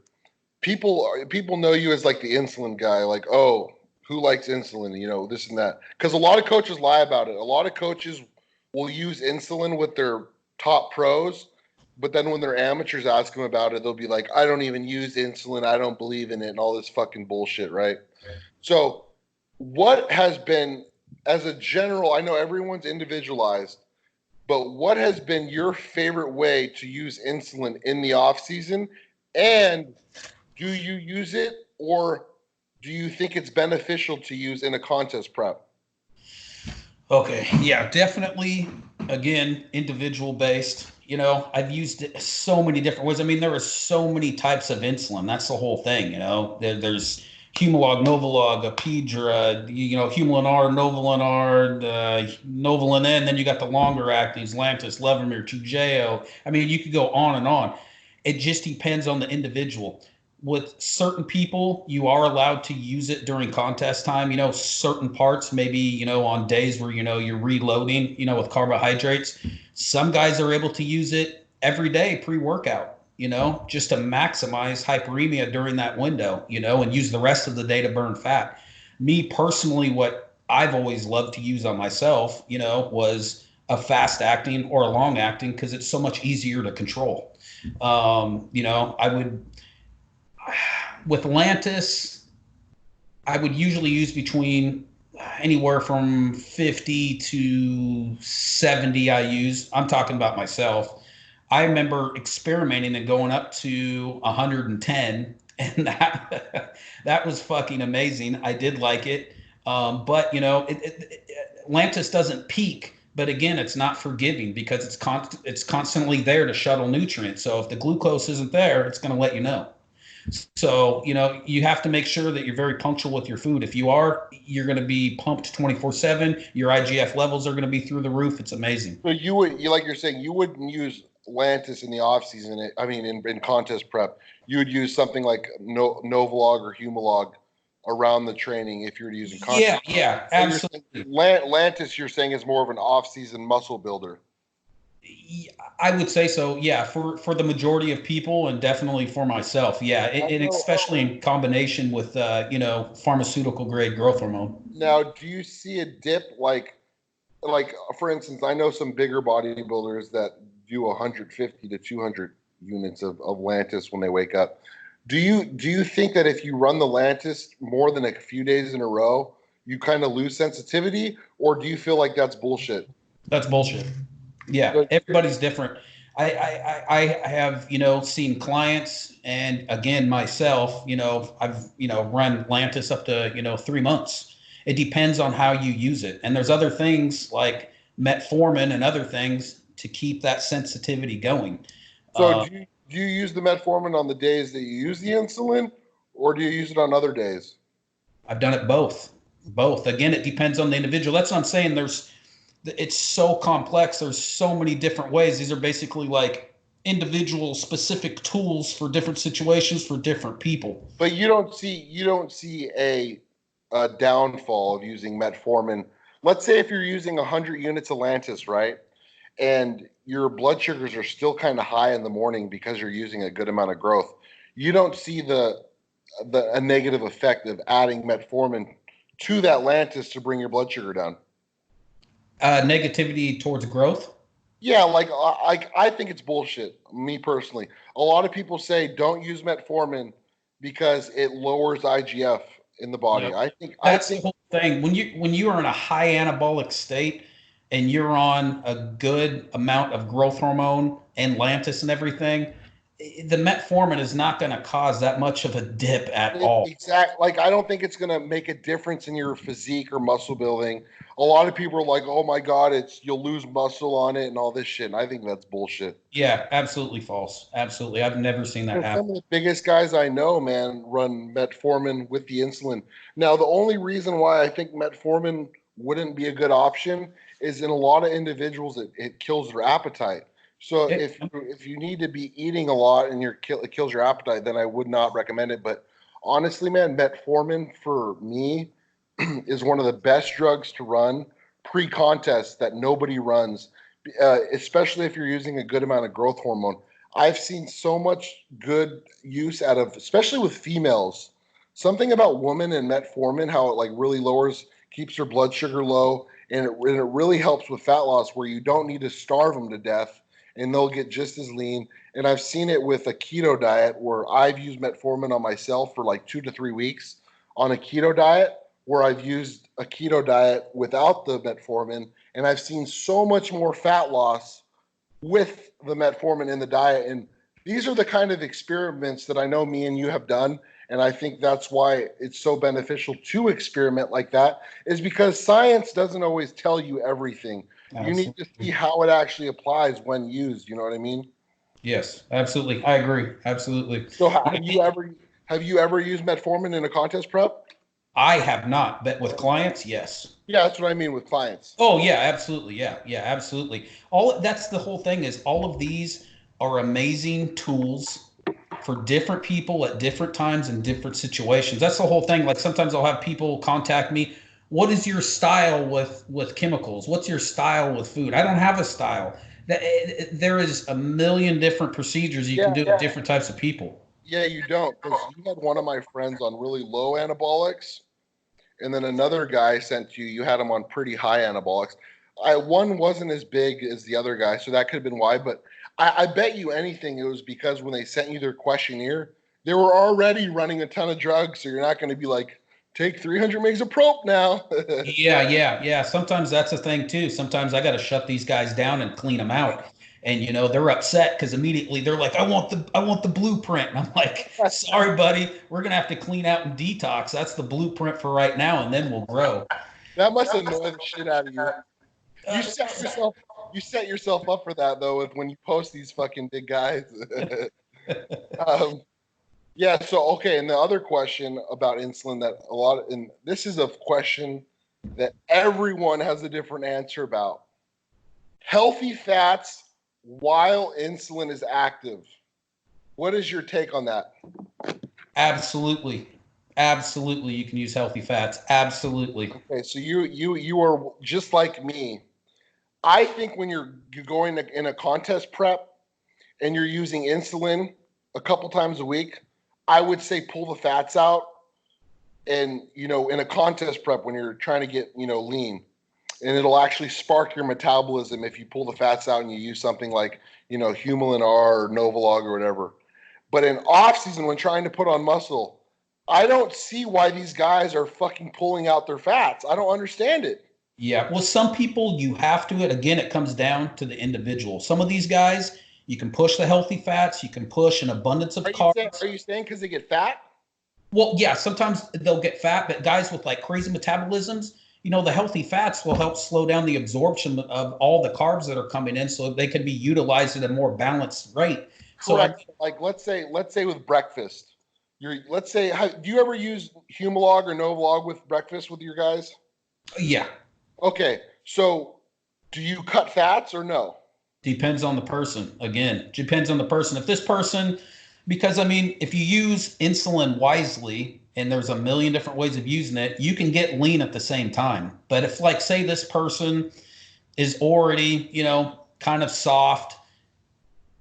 People know you as like the insulin guy, like, oh, who likes insulin, this and that, because a lot of coaches lie about it. A lot of coaches will use insulin with their top pros, but then when their amateurs ask them about it, they'll be like, I don't even use insulin, I don't believe in it, and all this fucking bullshit, right? So what has been, as a general, I know everyone's individualized, but what has been your favorite way to use insulin in the off season? And do you use it, or do you think it's beneficial to use in a contest prep? Okay. Yeah, definitely. Again, individual based. I've used it so many different ways. I mean, there are so many types of insulin. That's the whole thing. There's Humalog, Novolog, Apidra, Humulin R, Novolin R, Novolin N. Then you got the longer actings, Lantus, Levemir, Toujeo. I mean, you could go on and on. It just depends on the individual. With certain people, you are allowed to use it during contest time. Certain parts, maybe, on days where, you're reloading, with carbohydrates. Some guys are able to use it every day pre-workout, just to maximize hyperemia during that window, and use the rest of the day to burn fat. Me personally, what I've always loved to use on myself, was a fast acting or a long acting, because it's so much easier to control. I would, with Lantus, I would usually use between anywhere from 50 to 70 I'm talking about myself. I remember experimenting and going up to 110, and that was fucking amazing. I did like it. But Lantus doesn't peak, but again, it's not forgiving because it's constantly there to shuttle nutrients. So if the glucose isn't there, it's going to let you know. So, you have to make sure that you're very punctual with your food. If you are, you're going to be pumped 24/7. Your IGF levels are going to be through the roof. It's amazing. So like you're saying, you wouldn't use Lantus in the off season. I mean, in contest prep, you would use something like Novolog or Humalog around the training if you were using Yeah, contest. yeah, So you're saying absolutely. Lantus, you're saying, is more of an off season muscle builder. I would say so. Yeah, for the majority of people, and definitely for myself. Yeah, I and know. especially in combination with pharmaceutical grade growth hormone. Now, do you see a dip like for instance, I know some bigger bodybuilders that do 150 to 200 units of Lantus when they wake up. Do you think that if you run the Lantus more than a few days in a row, you kind of lose sensitivity, or do you feel like that's bullshit? That's bullshit. Yeah, So, everybody's different. I have, seen clients, and again, myself, I've, run Lantus up to, 3 months. It depends on how you use it. And there's other things like metformin and other things to keep that sensitivity going. so Uh, do you use the metformin on the days that you use the insulin, or do you use it on other days? I've done it both. Both. Again, it depends on the individual. That's what I'm saying. It's so complex. There's so many different ways. These are basically like individual specific tools for different situations for different people. But you don't see a downfall of using metformin. Let's say if you're using 100 units of Lantus, right? And your blood sugars are still kind of high in the morning because you're using a good amount of growth. You don't see a negative effect of adding metformin to that Lantus to bring your blood sugar down. Negativity towards growth. Yeah, I think it's bullshit. Me personally, a lot of people say don't use metformin because it lowers IGF in the body. Yep. I That's the think whole thing. When you are in a high anabolic state and you're on a good amount of growth hormone and Lantus and everything, the metformin is not going to cause that much of a dip at all. Like I don't think it's gonna make a difference in your physique or muscle building. A lot of people are like, "Oh my God, you'll lose muscle on it and all this shit." And I think that's bullshit. Yeah, absolutely false. Absolutely. I've never seen that Some happen. of the biggest guys I know, man, run metformin with the insulin. Now, the only reason why I think metformin wouldn't be a good option is in a lot of individuals, it kills their appetite. So It, if you need to be eating a lot and it kills your appetite, then I would not recommend it. But honestly, man, metformin for me is one of the best drugs to run pre-contest that nobody runs, especially if you're using a good amount of growth hormone. I've seen so much good use out of, especially with females. Something about women and metformin, how it like really lowers, keeps their blood sugar low, and it really helps with fat loss where you don't need to starve them to death, and they'll get just as lean. And I've seen it with a keto diet where I've used metformin on myself for like 2 to 3 weeks on a keto diet, where I've used a keto diet without the metformin, and I've seen so much more fat loss with the metformin in the diet. And these are the kind of experiments that I know me and you have done. And I think that's why it's so beneficial to experiment like that, is because science doesn't always tell you everything. You need to see absolutely. how it actually applies when used. You know what I mean? Yes, absolutely. I agree. Absolutely. So You have you ever used metformin in a contest prep? I have not, but with clients, yes. Yeah, that's what I mean with clients. Oh yeah, absolutely. Yeah, yeah, absolutely. All that's the whole thing is all of these are amazing tools for different people at different times and different situations. That's the whole thing. Like sometimes I'll have people contact me, what is your style with chemicals? What's your style with food? I don't have a style. There is a million different procedures you can Yeah, do with different types of people. yeah, you don't, because you had one of my friends on really low anabolics, and then another guy sent you. You had him on pretty high anabolics. One wasn't as big as the other guy, so that could have been why. But I bet you anything it was because when they sent you their questionnaire, they were already running a ton of drugs. So you're not going to be like, take 300 megs of prop now. Yeah, yeah, yeah. Sometimes that's a thing too. Sometimes I got to shut these guys down and clean them out. And they're upset because immediately they're like, I want the blueprint. And I'm like, sorry, buddy, we're gonna have to clean out and detox. That's the blueprint for right now, and then we'll grow. That must annoy the shit out of you. You Uh, set yourself you set yourself up for that though, with when you post these fucking big guys. um, Yeah, so okay, and the other question about insulin that and this is a question that everyone has a different answer about. Healthy fats while insulin is active. What is your take on that? Absolutely, absolutely, you can use healthy fats. Absolutely. Okay, so you are just like me. I think when you're going in a contest prep and you're using insulin a couple times a week, I would say pull the fats out. And in a contest prep when you're trying to get lean, and it'll actually spark your metabolism if you pull the fats out and you use something like Humulin R or Novolog or whatever. But in off season when trying to put on muscle, I don't see why these guys are fucking pulling out their fats. I don't understand it. Yeah. Well, some people you have to. Again, it comes down to the individual. Some of these guys, you can push the healthy fats. You can push an abundance of Are carbs. you saying because they get fat? Well, yeah, sometimes they'll get fat, but guys with like crazy metabolisms, the healthy fats will help slow down the absorption of all the carbs that are coming in so they can be utilized at a more balanced rate. So, Correct. Like let's say with breakfast, let's say, do you ever use Humalog or Novolog with breakfast with your guys? Yeah. Okay, so do you cut fats or no? Depends on the person. Again, depends on the person. If this person, because I mean, if you use insulin wisely, and there's a million different ways of using it, you can get lean at the same time. But if, like, say this person is already, kind of soft,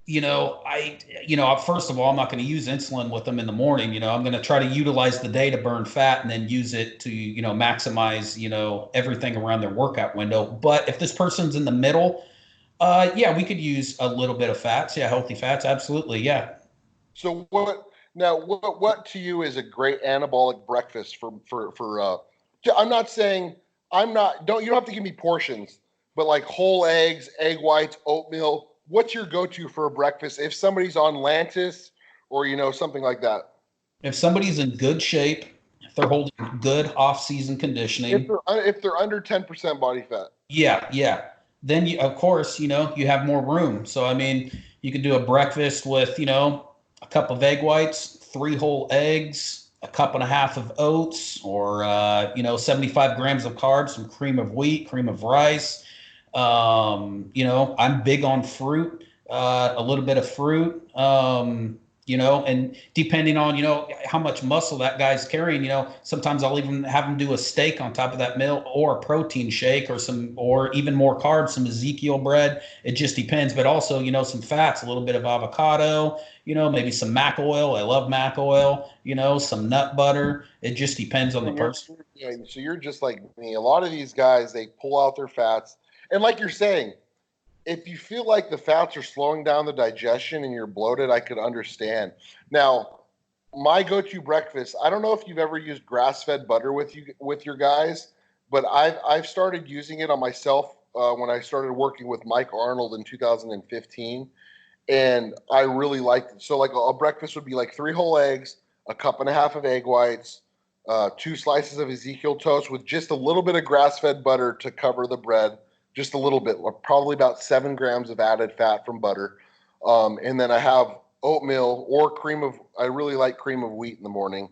first of all, I'm not going to use insulin with them in the morning. I'm going to try to utilize the day to burn fat and then use it to, maximize, everything around their workout window. But if this person's in the middle, yeah, we could use a little bit of fats. Yeah, healthy fats. Absolutely. Yeah. So what to you is a great anabolic breakfast for I'm not saying you don't have to give me portions, but like whole eggs, egg whites, oatmeal. What's your go-to for a breakfast if somebody's on Lantus or something like that? If somebody's in good shape, if they're holding good off-season conditioning, If they're under 10% body fat. yeah. Then of course, you have more room. So I mean, you could do a breakfast with, a cup of egg whites, 3 whole eggs, a cup and a half of oats, or 75 grams of carbs, some cream of wheat, cream of rice. I'm big on fruit, a little bit of fruit. And depending on, how much muscle that guy's carrying, sometimes I'll even have him do a steak on top of that meal, or a protein shake, or even more carbs, some Ezekiel bread. It just depends. But also, some fats, a little bit of avocado, maybe some mac oil. I love mac oil, some nut butter. It just depends on the person. So you're just like me. A lot of these guys, they pull out their fats. And like you're saying, if you feel like the fats are slowing down the digestion and you're bloated, I could understand. Now, my go-to breakfast, I don't know if you've ever used grass-fed butter with your guys, but I've started using it on myself when I started working with Mike Arnold in 2015, and I really liked it. So like a breakfast would be like 3 whole eggs, a cup and a half of egg whites, 2 slices of Ezekiel toast with just a little bit of grass-fed butter to cover the bread, just a little bit, probably about 7 grams of added fat from butter. And then I have oatmeal or I really like cream of wheat in the morning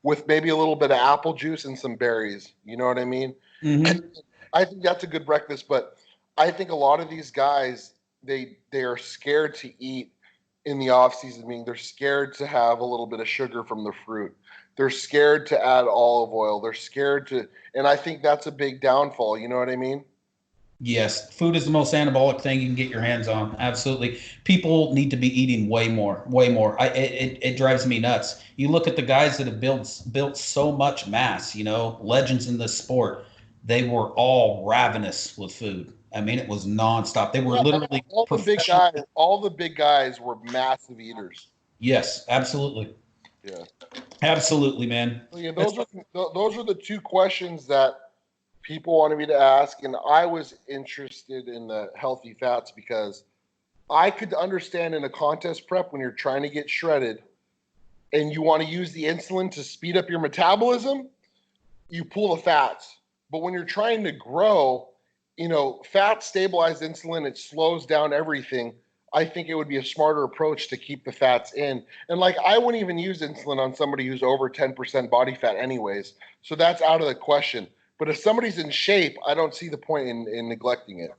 with maybe a little bit of apple juice and some berries. You know what I mean? Mm-hmm. I think that's a good breakfast, but I think a lot of these guys, they are scared to eat in the off season, meaning they're scared to have a little bit of sugar from the fruit. They're scared to add olive oil. They're scared and I think that's a big downfall. You know what I mean? Yes, food is the most anabolic thing you can get your hands on. Absolutely. People need to be eating way more, way more. It drives me nuts. You look at the guys that have built so much mass, legends in this sport. They were all ravenous with food. I mean, it was nonstop. They were literally professional. All the big guys were massive eaters. Yes, absolutely. Yeah. Absolutely, man. So yeah, those are the 2 questions that people wanted me to ask, and I was interested in the healthy fats because I could understand in a contest prep when you're trying to get shredded and you want to use the insulin to speed up your metabolism, you pull the fats. But when you're trying to grow, fat stabilized insulin, it slows down everything. I think it would be a smarter approach to keep the fats in. And like, I wouldn't even use insulin on somebody who's over 10% body fat anyways. So that's out of the question. But if somebody's in shape, I don't see the point in neglecting it.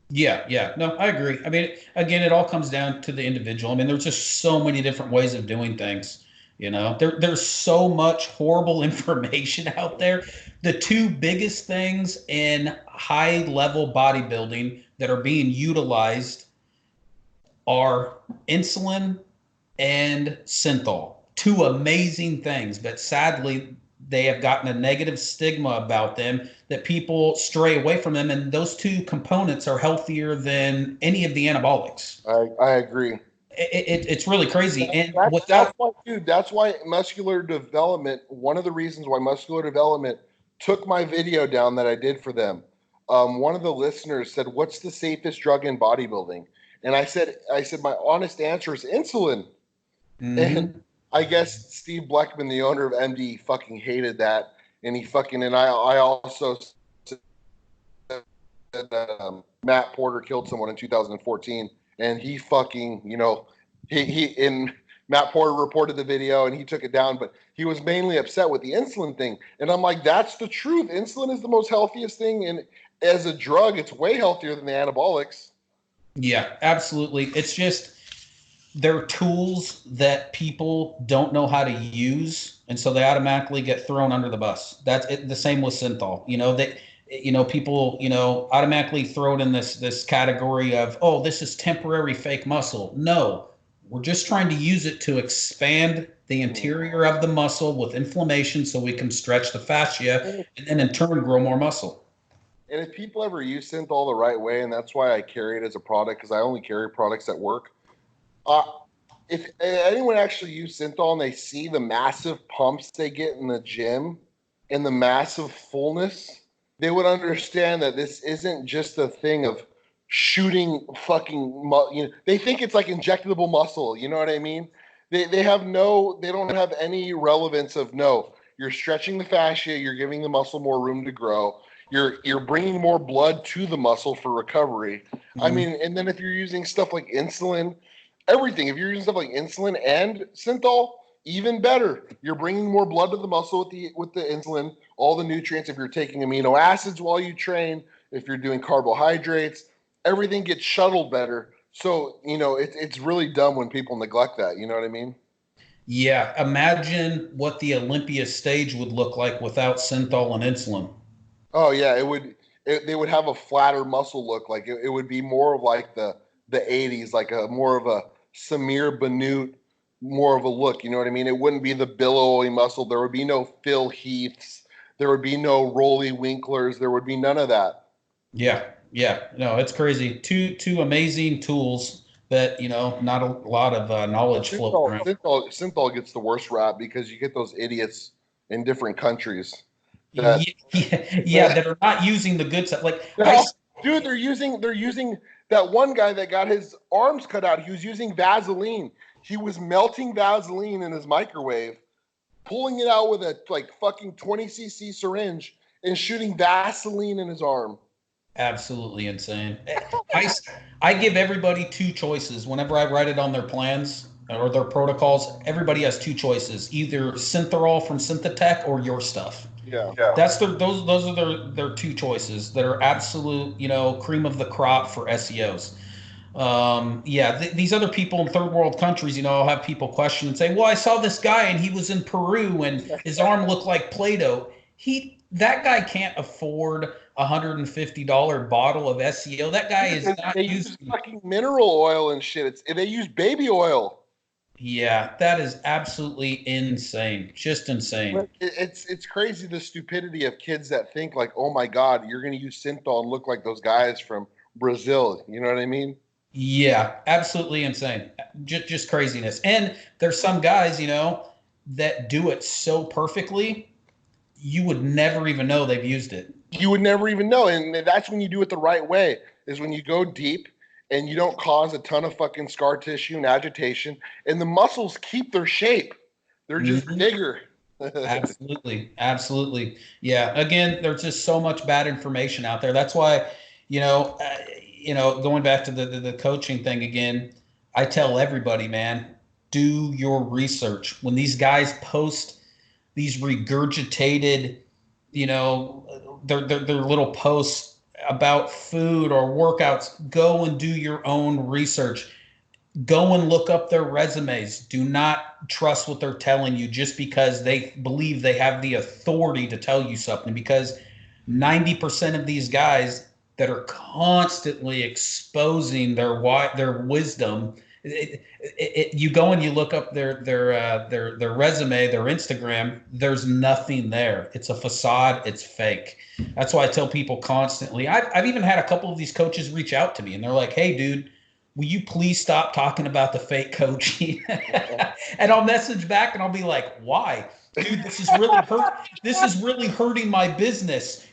Yeah. No, I agree. I mean, again, it all comes down to the individual. I mean, there's just so many different ways of doing things. There's so much horrible information out there. The 2 biggest things in high level bodybuilding that are being utilized are insulin and synthol. 2 amazing things, but sadly, they have gotten a negative stigma about them that people stray away from them. And those 2 components are healthier than any of the anabolics. I agree. It's really crazy. And that's why muscular development, one of the reasons why muscular development took my video down that I did for them. One of the listeners said, "What's the safest drug in bodybuilding?" And I said, my honest answer is insulin. Mm-hmm. And I guess Steve Bleckman, the owner of MD, fucking hated that. And I also said that Matt Porter killed someone in 2014. And he fucking, he in Matt Porter reported the video and he took it down, but he was mainly upset with the insulin thing. And I'm like, that's the truth. Insulin is the most healthiest thing, and as a drug, it's way healthier than the anabolics. Yeah, absolutely. It's just they're tools that people don't know how to use, and so they automatically get thrown under the bus. That's it, the same with synthol. People, automatically throw it in this category of, oh, this is temporary fake muscle. No, we're just trying to use it to expand the interior of the muscle with inflammation so we can stretch the fascia and then in turn grow more muscle. And if people ever use synthol the right way, and that's why I carry it as a product, because I only carry products that work. If anyone actually use synthol and they see the massive pumps they get in the gym and the massive fullness, they would understand that this isn't just a thing of shooting fucking, they think it's like injectable muscle. You know what I mean? They don't have any relevance of, no, you're stretching the fascia, you're giving the muscle more room to grow. You're bringing more blood to the muscle for recovery. Mm-hmm. I mean, and then if you're using stuff like insulin, everything, if you're using stuff like insulin and synthol, even better. You're bringing more blood to the muscle with the insulin, all the nutrients. If you're taking amino acids while you train, if you're doing carbohydrates, everything gets shuttled better. So, it's really dumb when people neglect that. You know what I mean? Yeah. Imagine what the Olympia stage would look like without synthol and insulin. Oh yeah, they would have a flatter muscle look. Like it would be more of like the 80s, like more of a Samir Bannout, more of a look. You know what I mean? It wouldn't be the billowy muscle. There would be no Phil Heaths. There would be no Rolly Winklers. There would be none of that. Yeah. No, it's crazy. Two amazing tools that, not a lot of knowledge floating around. Synthol gets the worst rap because you get those idiots in different countries. That are not using the good stuff. Dude, they're using that one guy that got his arms cut out. He was using Vaseline. He was melting Vaseline in his microwave, pulling it out with a fucking 20cc syringe and shooting Vaseline in his arm. Absolutely insane. I give everybody two choices whenever I write it on their plans or their protocols. Everybody has two choices: either Synthorol from Synthetech or your stuff. Yeah. That's those are their two choices that are absolute, cream of the crop for SEOs. These other people in third world countries, I'll have people question and say, well, I saw this guy and he was in Peru and his arm looked like Play-Doh. That guy can't afford $150 bottle of SEO. That guy is not using fucking mineral oil and shit. They use baby oil. Yeah, that is absolutely insane. Just insane. It's crazy, the stupidity of kids that think like, oh my God, you're going to use synthol and look like those guys from Brazil. You know what I mean? Yeah, absolutely insane. Just craziness. And there's some guys, that do it so perfectly, you would never even know they've used it. You would never even know. And that's when you do it the right way, is when you go deep and you don't cause a ton of fucking scar tissue and agitation, and the muscles keep their shape. They're just bigger. Absolutely. Yeah. Again, there's just so much bad information out there. That's why, going back to the coaching thing again, I tell everybody, man, do your research. When these guys post these regurgitated, their little posts about food or workouts, go and do your own research. Go and look up their resumes. Do not trust what they're telling you just because they believe they have the authority to tell you something, because 90% of these guys that are constantly exposing their wisdom, you go and you look up their resume, their Instagram, there's nothing there. It's a facade. It's fake. That's why I tell people constantly. I've even had a couple of these coaches reach out to me and they're like, hey, dude, will you please stop talking about the fake coaching? And I'll message back and I'll be like, why? Dude, this is really hurting my business.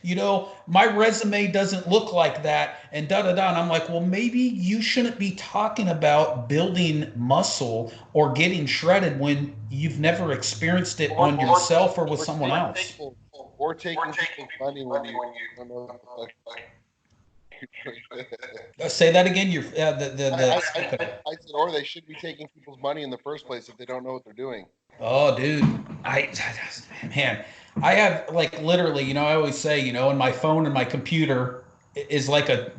My resume doesn't look like that, and And I'm like, well, maybe you shouldn't be talking about building muscle or getting shredded when you've never experienced it on yourself or with someone else. Or taking money when you don't know what the fuck. Say that again. You're I said, or they should be taking people's money in the first place if they don't know what they're doing. Oh, dude, I man, I have like literally, I always say, and my phone and my computer is like a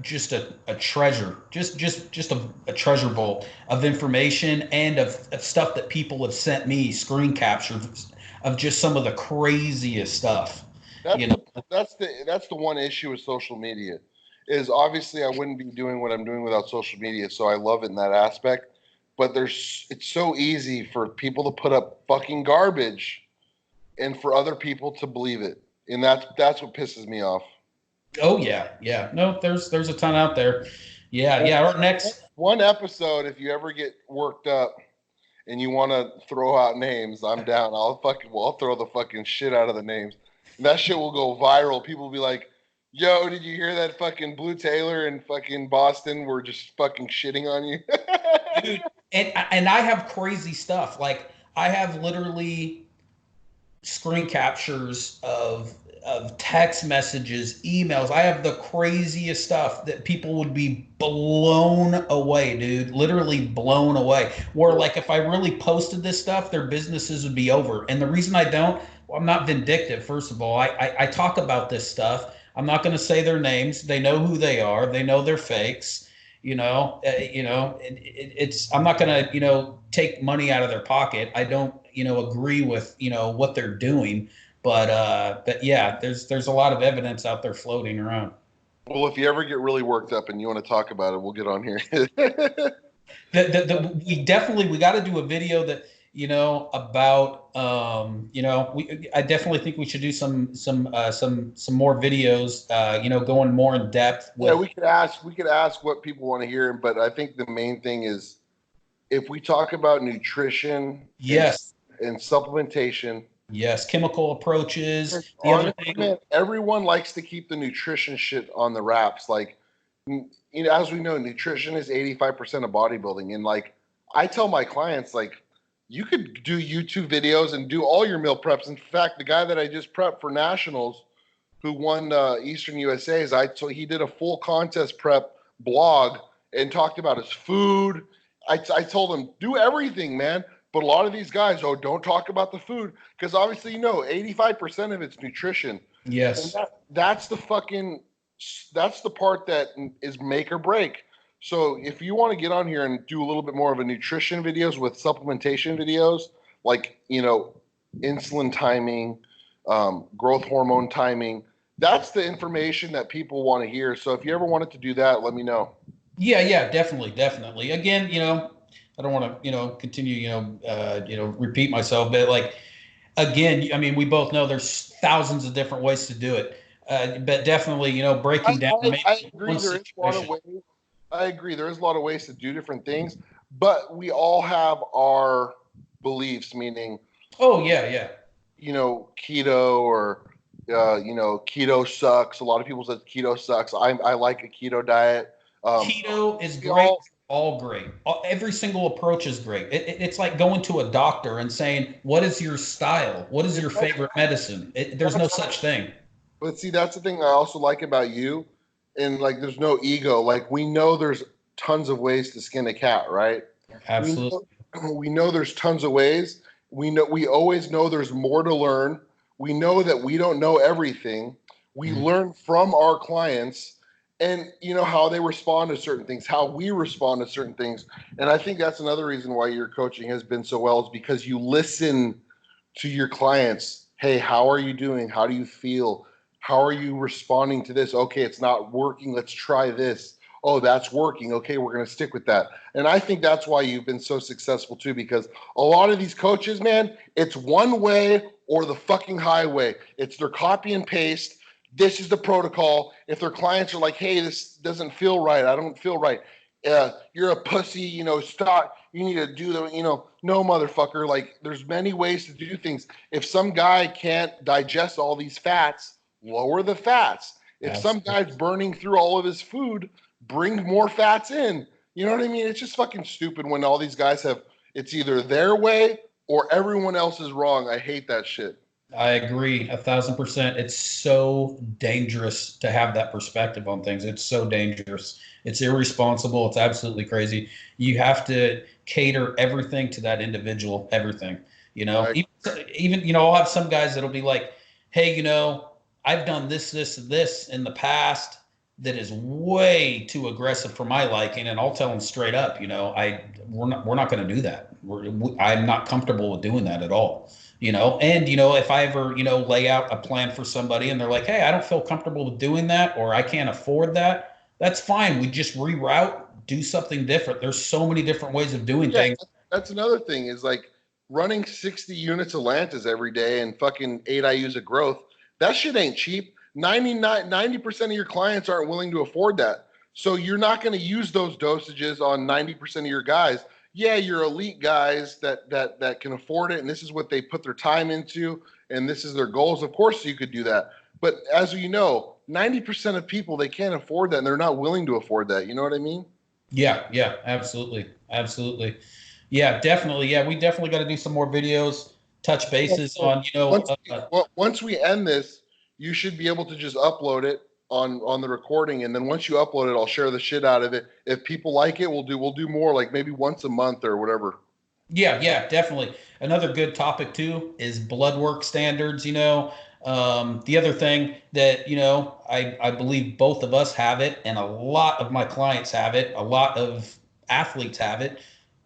treasure, just a treasure vault of information and of stuff that people have sent me, screen captures of just some of the craziest stuff. That's You know, the that's the one issue with social media is obviously I wouldn't be doing what I'm doing without social media, so I love it in that aspect. But it's so easy for people to put up fucking garbage and for other people to believe it. And that's what pisses me off. oh yeah, yeah. No, there's a ton out there. Yeah, yeah. Our next. One episode, if you ever get worked up and you want to throw out names, I'm down. I'll throw the fucking shit out of the names. And that shit will go viral. People will be like, "Yo, did you hear that fucking Blue Taylor and fucking Bostin were just fucking shitting on you?" Dude, and I have crazy stuff. Like I have literally screen captures of text messages, emails. I have the craziest stuff that people would be blown away, dude. Literally blown away. Where like if I really posted this stuff, their businesses would be over. And the reason I don't, well, I'm not vindictive. First of all, I talk about this stuff. I'm not going to say their names. They know who they are. They know they're fakes. It's I'm not going to take money out of their pocket. I don't agree with what they're doing, but yeah, there's a lot of evidence out there floating around. Well, if you ever get really worked up and you want to talk about it, we'll get on here. We got to do a video that about I definitely think we should do some more videos going more in depth with. Yeah, we could ask what people want to hear, but I think the main thing is if we talk about nutrition, Yes, and supplementation. Yes, chemical approaches. The other thing, man, everyone likes to keep the nutrition shit on the wraps. Like, as we know, nutrition is 85% of bodybuilding. And like, I tell my clients, like, you could do YouTube videos and do all your meal preps. In fact, the guy that I just prepped for nationals, who won Eastern USA's, he did a full contest prep blog and talked about his food. I told him do everything, man. But a lot of these guys, don't talk about the food because obviously 85% of it's nutrition. Yes, And that's the part that is make or break. So if you want to get on here and do a little bit more of a nutrition videos with supplementation videos, like insulin timing, growth hormone timing, that's the information that people want to hear. So if you ever wanted to do that, let me know. yeah, definitely. Again, I don't want to, continue, repeat myself, but like, again, I mean, we both know there's thousands of different ways to do it, but definitely, breaking down. I agree. There is a lot of ways. I agree. There is a lot of ways to do different things, but we all have our beliefs. Meaning, oh yeah, keto or keto sucks. A lot of people say keto sucks. I like a keto diet. Keto is great. All great. Every single approach is great. It's like going to a doctor and saying, "What is your style? What is your favorite medicine?" There's no such thing. But see, that's the thing I also like about you, and like, there's no ego. Like, we know there's tons of ways to skin a cat, right? Absolutely. We know there's tons of ways. We always know there's more to learn. We know that we don't know everything. We learn from our clients and how they respond to certain things, how we respond to certain things. And I think that's another reason why your coaching has been so well, is because you listen to your clients. Hey, how are you doing? How do you feel? How are you responding to this? Okay, it's not working. Let's try this. Oh, that's working. Okay, we're going to stick with that. And I think that's why you've been so successful too, because a lot of these coaches, man, it's one way or the fucking highway. It's their copy and paste. This is the protocol. If their clients are like, hey, this doesn't feel right, I don't feel right, you're a pussy, stop, you need to do the, no, motherfucker. Like, there's many ways to do things. If some guy can't digest all these fats, lower the fats. If some guy's burning through all of his food, bring more fats in. You know what I mean? It's just fucking stupid when all these guys have, it's either their way or everyone else is wrong. I hate that shit. I agree 1,000%. It's so dangerous to have that perspective on things. It's so dangerous. It's irresponsible. It's absolutely crazy. You have to cater everything to that individual, everything, I even, I'll have some guys that'll be like, hey, I've done this in the past that is way too aggressive for my liking. And I'll tell them straight up, we're not going to do that. I'm not comfortable with doing that at all. And if I ever lay out a plan for somebody and they're like, hey, I don't feel comfortable with doing that, or I can't afford that, that's fine. We just reroute, do something different. There's so many different ways of doing Yeah, things. that's another thing is like running 60 units of Lantus every day and fucking 8 IUs of growth. That shit ain't cheap. 90% of your clients aren't willing to afford that. So you're not going to use those dosages on 90% of your guys. Yeah, your elite guys that can afford it, and this is what they put their time into, and this is their goals. Of course, you could do that. But as you know, 90% of people, they can't afford that, and they're not willing to afford that. You know what I mean? Yeah, absolutely. Absolutely. Yeah, definitely. Yeah, we definitely got to do some more videos, touch bases on, Once we end this, you should be able to just upload it on the recording, and then once you upload it, I'll share the shit out of it. If people like it, we'll do more, like maybe once a month or whatever. yeah, definitely. Another good topic too is blood work standards. The other thing that I believe both of us have it, and a lot of my clients have it. A lot of athletes have it.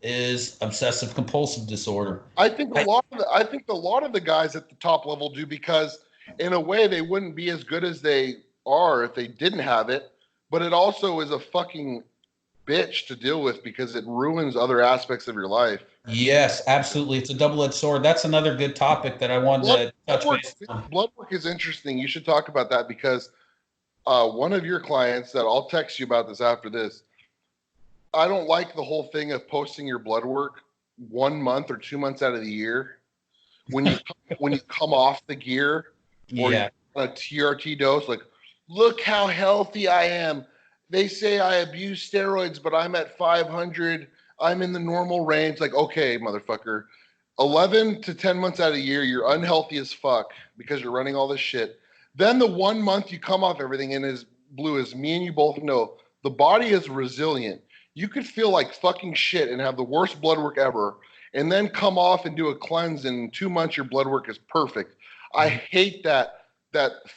Is obsessive compulsive disorder. I, I think a lot of the guys at the top level do, because in a way they wouldn't be as good as they are if they didn't have it, but it also is a fucking bitch to deal with because it ruins other aspects of your life. yes, absolutely. It's a double-edged sword. That's another good topic that I wanted Blood, to blood touch work, base on. blood work is interesting. You should talk about that because one of your clients that I'll text you about this after this. I don't like the whole thing of posting your blood work 1 month or 2 months out of the year when you come off the gear or you're Yeah, on a TRT dose. Like, look how healthy I am. They say I abuse steroids, but I'm at 500. I'm in the normal range. Like, okay, motherfucker. 11 to 10 months out of the year, you're unhealthy as fuck because you're running all this shit. Then the 1 month you come off everything, and as Blue, as me and you both know, the body is resilient. You could feel like fucking shit and have the worst blood work ever, and then come off and do a cleanse, and in 2 months your blood work is perfect. I hate that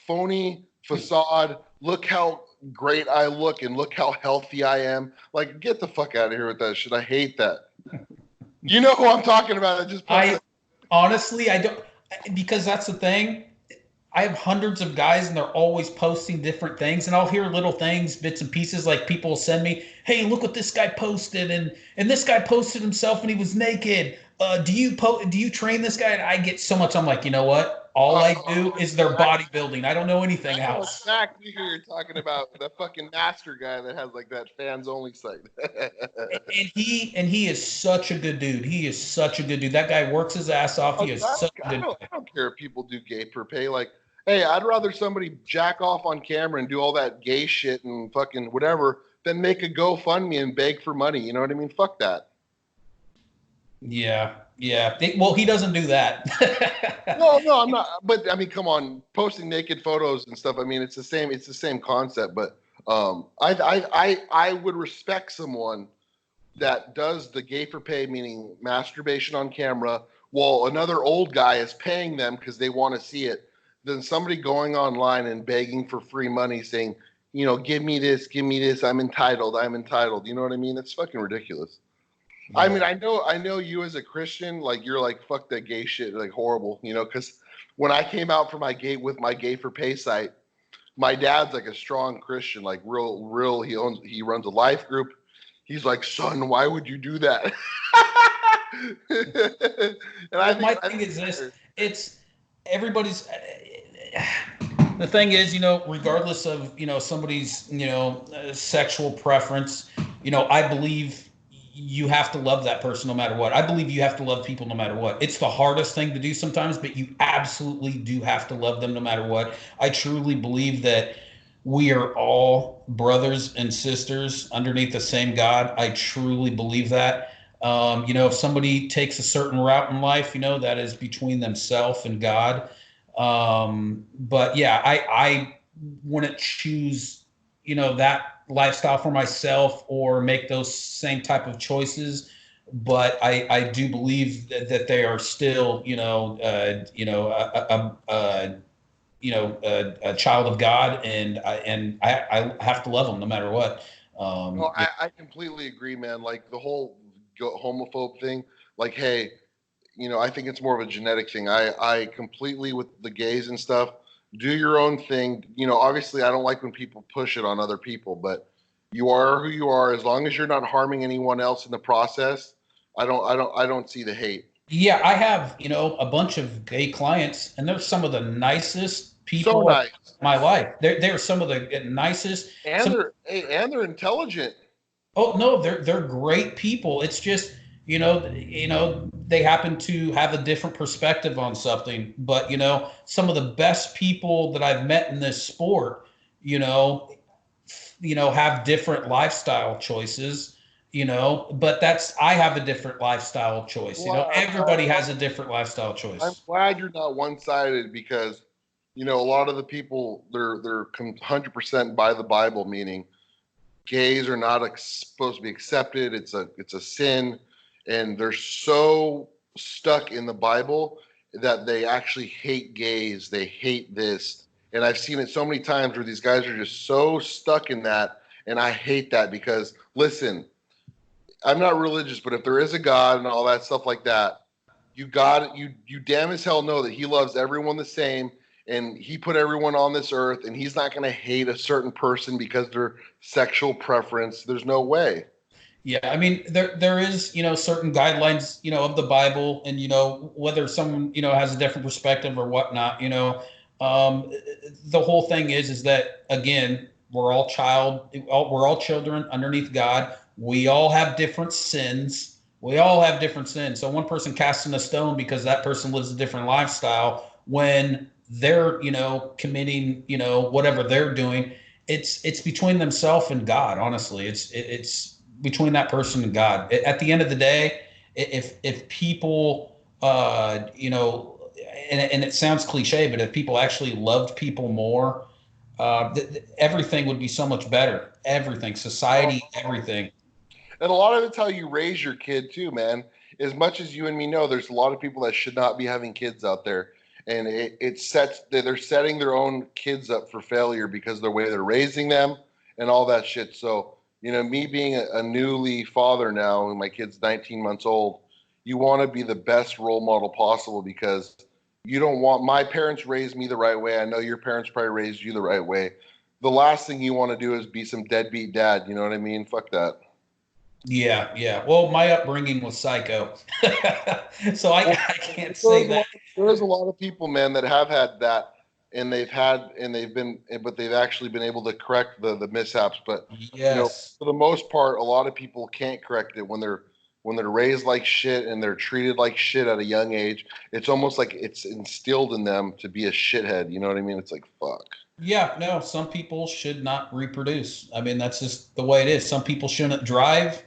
phony facade. Look how great I look and look how healthy I am. Like, get the fuck out of here with that shit. I hate that. You know who I'm talking about. That just puts I it. honestly, I don't, because that's the thing. I have hundreds of guys and they're always posting different things, and I'll hear little things, bits and pieces, like people will send me, hey, look what this guy posted, and this guy posted himself and he was naked. Do you train this guy? And I get so much, I'm like, you know what? All I do is their bodybuilding. I don't know anything I know else. exactly who you're talking about. The fucking master guy that has like that fans only site. And he is such a good dude. He is such a good dude. That guy works his ass off. He is such a good I guy. don't care if people do gay per pay. Like, hey, I'd rather somebody jack off on camera and do all that gay shit and fucking whatever than make a GoFundMe and beg for money. You know what I mean? Fuck that. Yeah. Well, he doesn't do that. No, I'm not. But I mean, come on, posting naked photos and stuff. I mean, it's the same. It's the same concept. But I would respect someone that does the gay for pay, meaning masturbation on camera, while another old guy is paying them because they want to see it, than somebody going online and begging for free money, saying, give me this, I'm entitled. You know what I mean? It's fucking ridiculous. I mean, Yeah. I know you as a Christian, like you're like, fuck that gay shit, like horrible, because when I came out for my gay for pay site, my dad's like a strong Christian, like real. He runs a life group. He's like, son, why would you do that? And Well, my thing is this: it's everybody's. The thing is, regardless of somebody's sexual preference, I believe you have to love that person no matter what. I believe you have to love people no matter what. It's the hardest thing to do sometimes, but you absolutely do have to love them no matter what. I truly believe that we are all brothers and sisters underneath the same God. I truly believe that. If somebody takes a certain route in life, that is between themselves and God. But yeah, I wouldn't choose, that lifestyle for myself or make those same type of choices. But I do believe that they are still, a child of God, and I have to love them no matter what. No, I completely agree, man. Like the whole homophobe thing. Like, hey, I think it's more of a genetic thing. I completely with the gays and stuff. Do your own thing. Obviously, I don't like when people push it on other people, but you are who you are. As long as you're not harming anyone else in the process, I don't see the hate. Yeah, I have, a bunch of gay clients, and they're some of the nicest So people nice, in my life. They're some of the nicest. and they're intelligent. Oh no, they're great people. It's just, they happen to have a different perspective on something. But, some of the best people that I've met in this sport, you know, have different lifestyle choices, but I have a different lifestyle choice. Well, Everybody has a different lifestyle I'm choice. glad you're not one-sided because a lot of the people they're 100% by the Bible, meaning gays are not supposed to be accepted. It's a sin, and they're so stuck in the Bible that they actually hate gays. They hate this, and I've seen it so many times where these guys are just so stuck in that, and I hate that because listen, I'm not religious, but if there is a God and all that stuff like that, you damn as hell know that he loves everyone the same, and he put everyone on this earth, and he's not going to hate a certain person because their sexual preference. There's no way. Yeah, I mean there is, certain guidelines, of the Bible, and whether someone, has a different perspective or whatnot, um, the whole thing is that, again, we're all children underneath God. We all have different sins. We all have different sins. So one person casting a stone because that person lives a different lifestyle when they're, committing, whatever they're doing, it's between themselves and God. Honestly, it's between that person and God. At the end of the day, if people, and it sounds cliche, but if people actually loved people more, everything would be so much better. Everything, society, everything. And a lot of it's how you raise your kid too, man. As much as you and me know, there's a lot of people that should not be having kids out there, and it sets they're setting their own kids up for failure because of the way they're raising them and all that shit. So me being a newly father now, and my kid's 19 months old, you want to be the best role model possible because you don't want my parents raised me the right way. I know your parents probably raised you the right way. The last thing you want to do is be some deadbeat dad. You know what I mean? Fuck that. Yeah, yeah. Well, my upbringing was psycho, so Well, I can't say that. there's a lot of people, man, that have had that, and but they've actually been able to correct the mishaps. But Yes. for the most part, a lot of people can't correct it when they're raised like shit and they're treated like shit at a young age. It's almost like it's instilled in them to be a shithead. You know what I mean? It's like fuck. Yeah, no, some people should not reproduce. I mean, that's just the way it is. Some people shouldn't drive.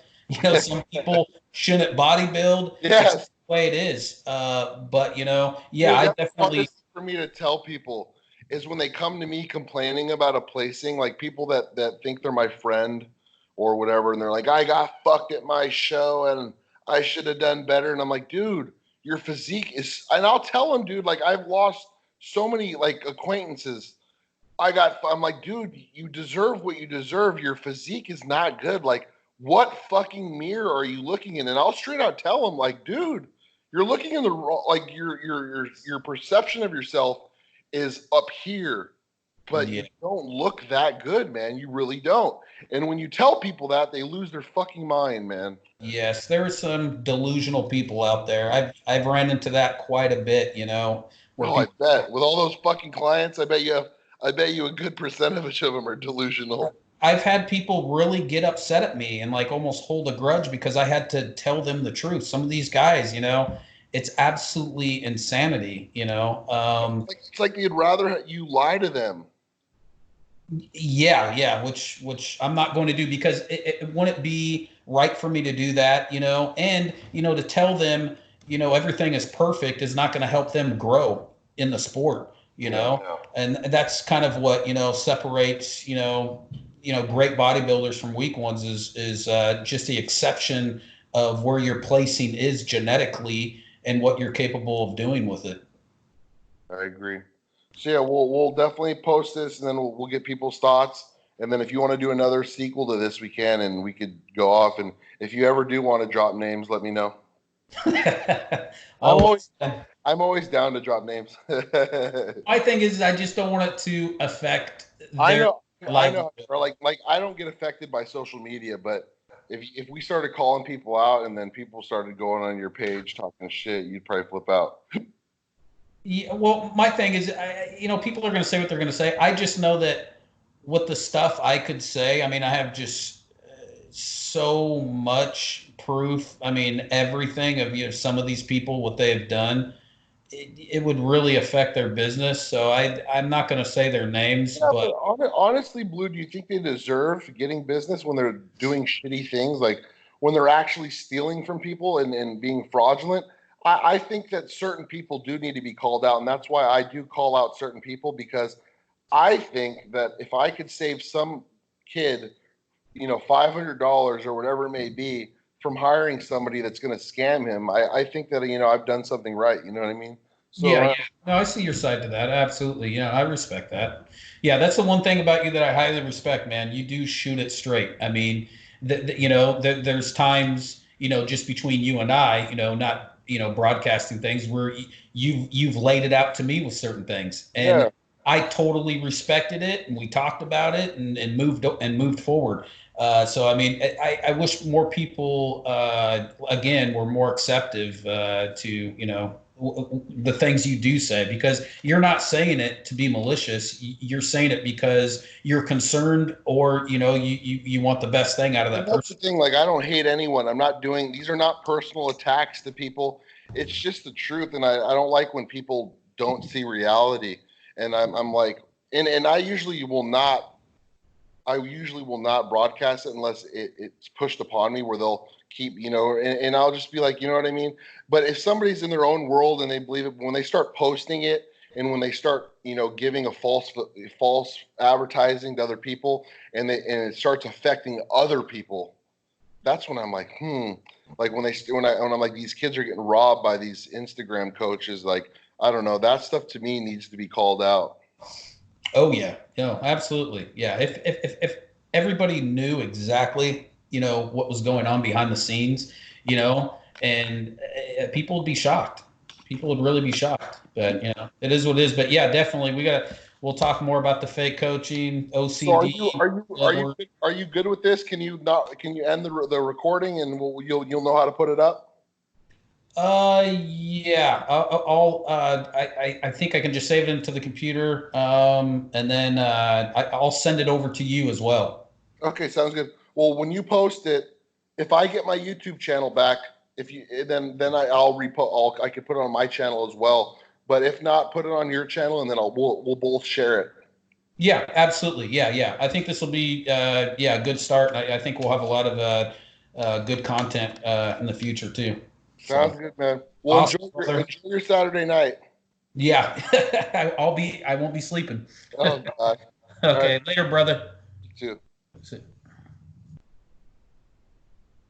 Some people shouldn't bodybuild. It's the Yes, way it is. But yeah, dude, I that's the definitely. hardest thing for me to tell people is when they come to me complaining about a placing, like people that think they're my friend or whatever, and they're like, I got fucked at my show and I should have done better. And I'm like, dude, your physique is, and I'll tell them, dude, like I've lost so many like acquaintances. I'm like, dude, you deserve what you deserve. Your physique is not good. Like, what fucking mirror are you looking in? And I'll straight out tell them, like, dude, you're looking in the wrong, like your perception of yourself is up here, but Yeah. you don't look that good, man. You really don't. And when you tell people that, they lose their fucking mind, man. Yes, there are some delusional people out there. I've ran into that quite a bit, where Oh, I people. bet. With all those fucking clients, I bet you a good percentage of them are delusional. I've had people really get upset at me and like almost hold a grudge because I had to tell them the truth. Some of these guys, it's absolutely insanity. It's like they'd rather you lie to them. Yeah, yeah, which I'm not going to do because it wouldn't be right for me to do that, and to tell them, everything is perfect is not going to help them grow in the sport. you know, and that's kind of what, separates, great bodybuilders from weak ones is just the exception of where your placing is genetically and what you're capable of doing with it. I agree. So yeah, we'll definitely post this, and then we'll get people's thoughts. And then if you want to do another sequel to this, we can, and we could go off. And if you ever do want to drop names, let me know. I'm always down to drop names. My thing is, I just don't want it to affect I their know. Or like I don't get affected by social media, but if we started calling people out and then people started going on your page talking shit, you'd probably flip out. Yeah, well, my thing is, people are going to say what they're going to say. I just know that with the stuff I could say, I mean, I have just so much proof. I mean, everything of some of these people, what they have done, it would really affect their business. So I'm not going to say their names, Yeah, but honestly, Blue, do you think they deserve getting business when they're doing shitty things, like when they're actually stealing from people and being fraudulent? I think that certain people do need to be called out, and that's why I do call out certain people, because I think that if I could save some kid, $500 or whatever it may be from hiring somebody that's going to scam him, I think that, I've done something right. You know what I mean? So, yeah. No, I see your side to that. Absolutely. Yeah, I respect that. Yeah, that's the one thing about you that I highly respect, man. You do shoot it straight. I mean, there's times, just between you and I, not, broadcasting things where you've laid it out to me with certain things. And yeah. I totally respected it, and we talked about it and moved forward. So, I mean, I wish more people, again, were more acceptive to, the things you do say, because you're not saying it to be malicious. You're saying it because you're concerned, or, you want the best thing out of that And that's person. the thing. Like, I don't hate anyone. I'm not doing, these are not personal attacks to people. It's just the truth. And I don't like when people don't see reality. And I'm like, and I usually will not broadcast it unless it's pushed upon me, where they'll keep, and I'll just be like, you know what I mean? But if somebody's in their own world and they believe it, when they start posting it and when they start, giving a false advertising to other people, and it starts affecting other people, that's when I'm like, like when I'm like, these kids are getting robbed by these Instagram coaches. Like, I don't know, that stuff to me needs to be called out. Oh yeah, no, absolutely. Yeah. If everybody knew exactly, what was going on behind the scenes, and people would be shocked. People would really be shocked. But it is what it is. But yeah, definitely, we'll talk more about the fake coaching, So are OCD. you are you are you are you good with this? Can you end the recording, and you'll know how to put it up? Yeah. I think I can just save it into the computer, and then I'll send it over to you as well. Okay, sounds good. Well, when you post it, if I get my YouTube channel back, if you then I can put it on my channel as well. But if not, put it on your channel, and then we'll both share it. Yeah, absolutely. Yeah, yeah. I think this will be a good start. I think we'll have a lot of good content in the future too. Sounds So good, man. Well, awesome, brother. enjoy your Saturday night. Yeah, I won't be sleeping. Oh God. All right, Okay, later, brother. you too. See.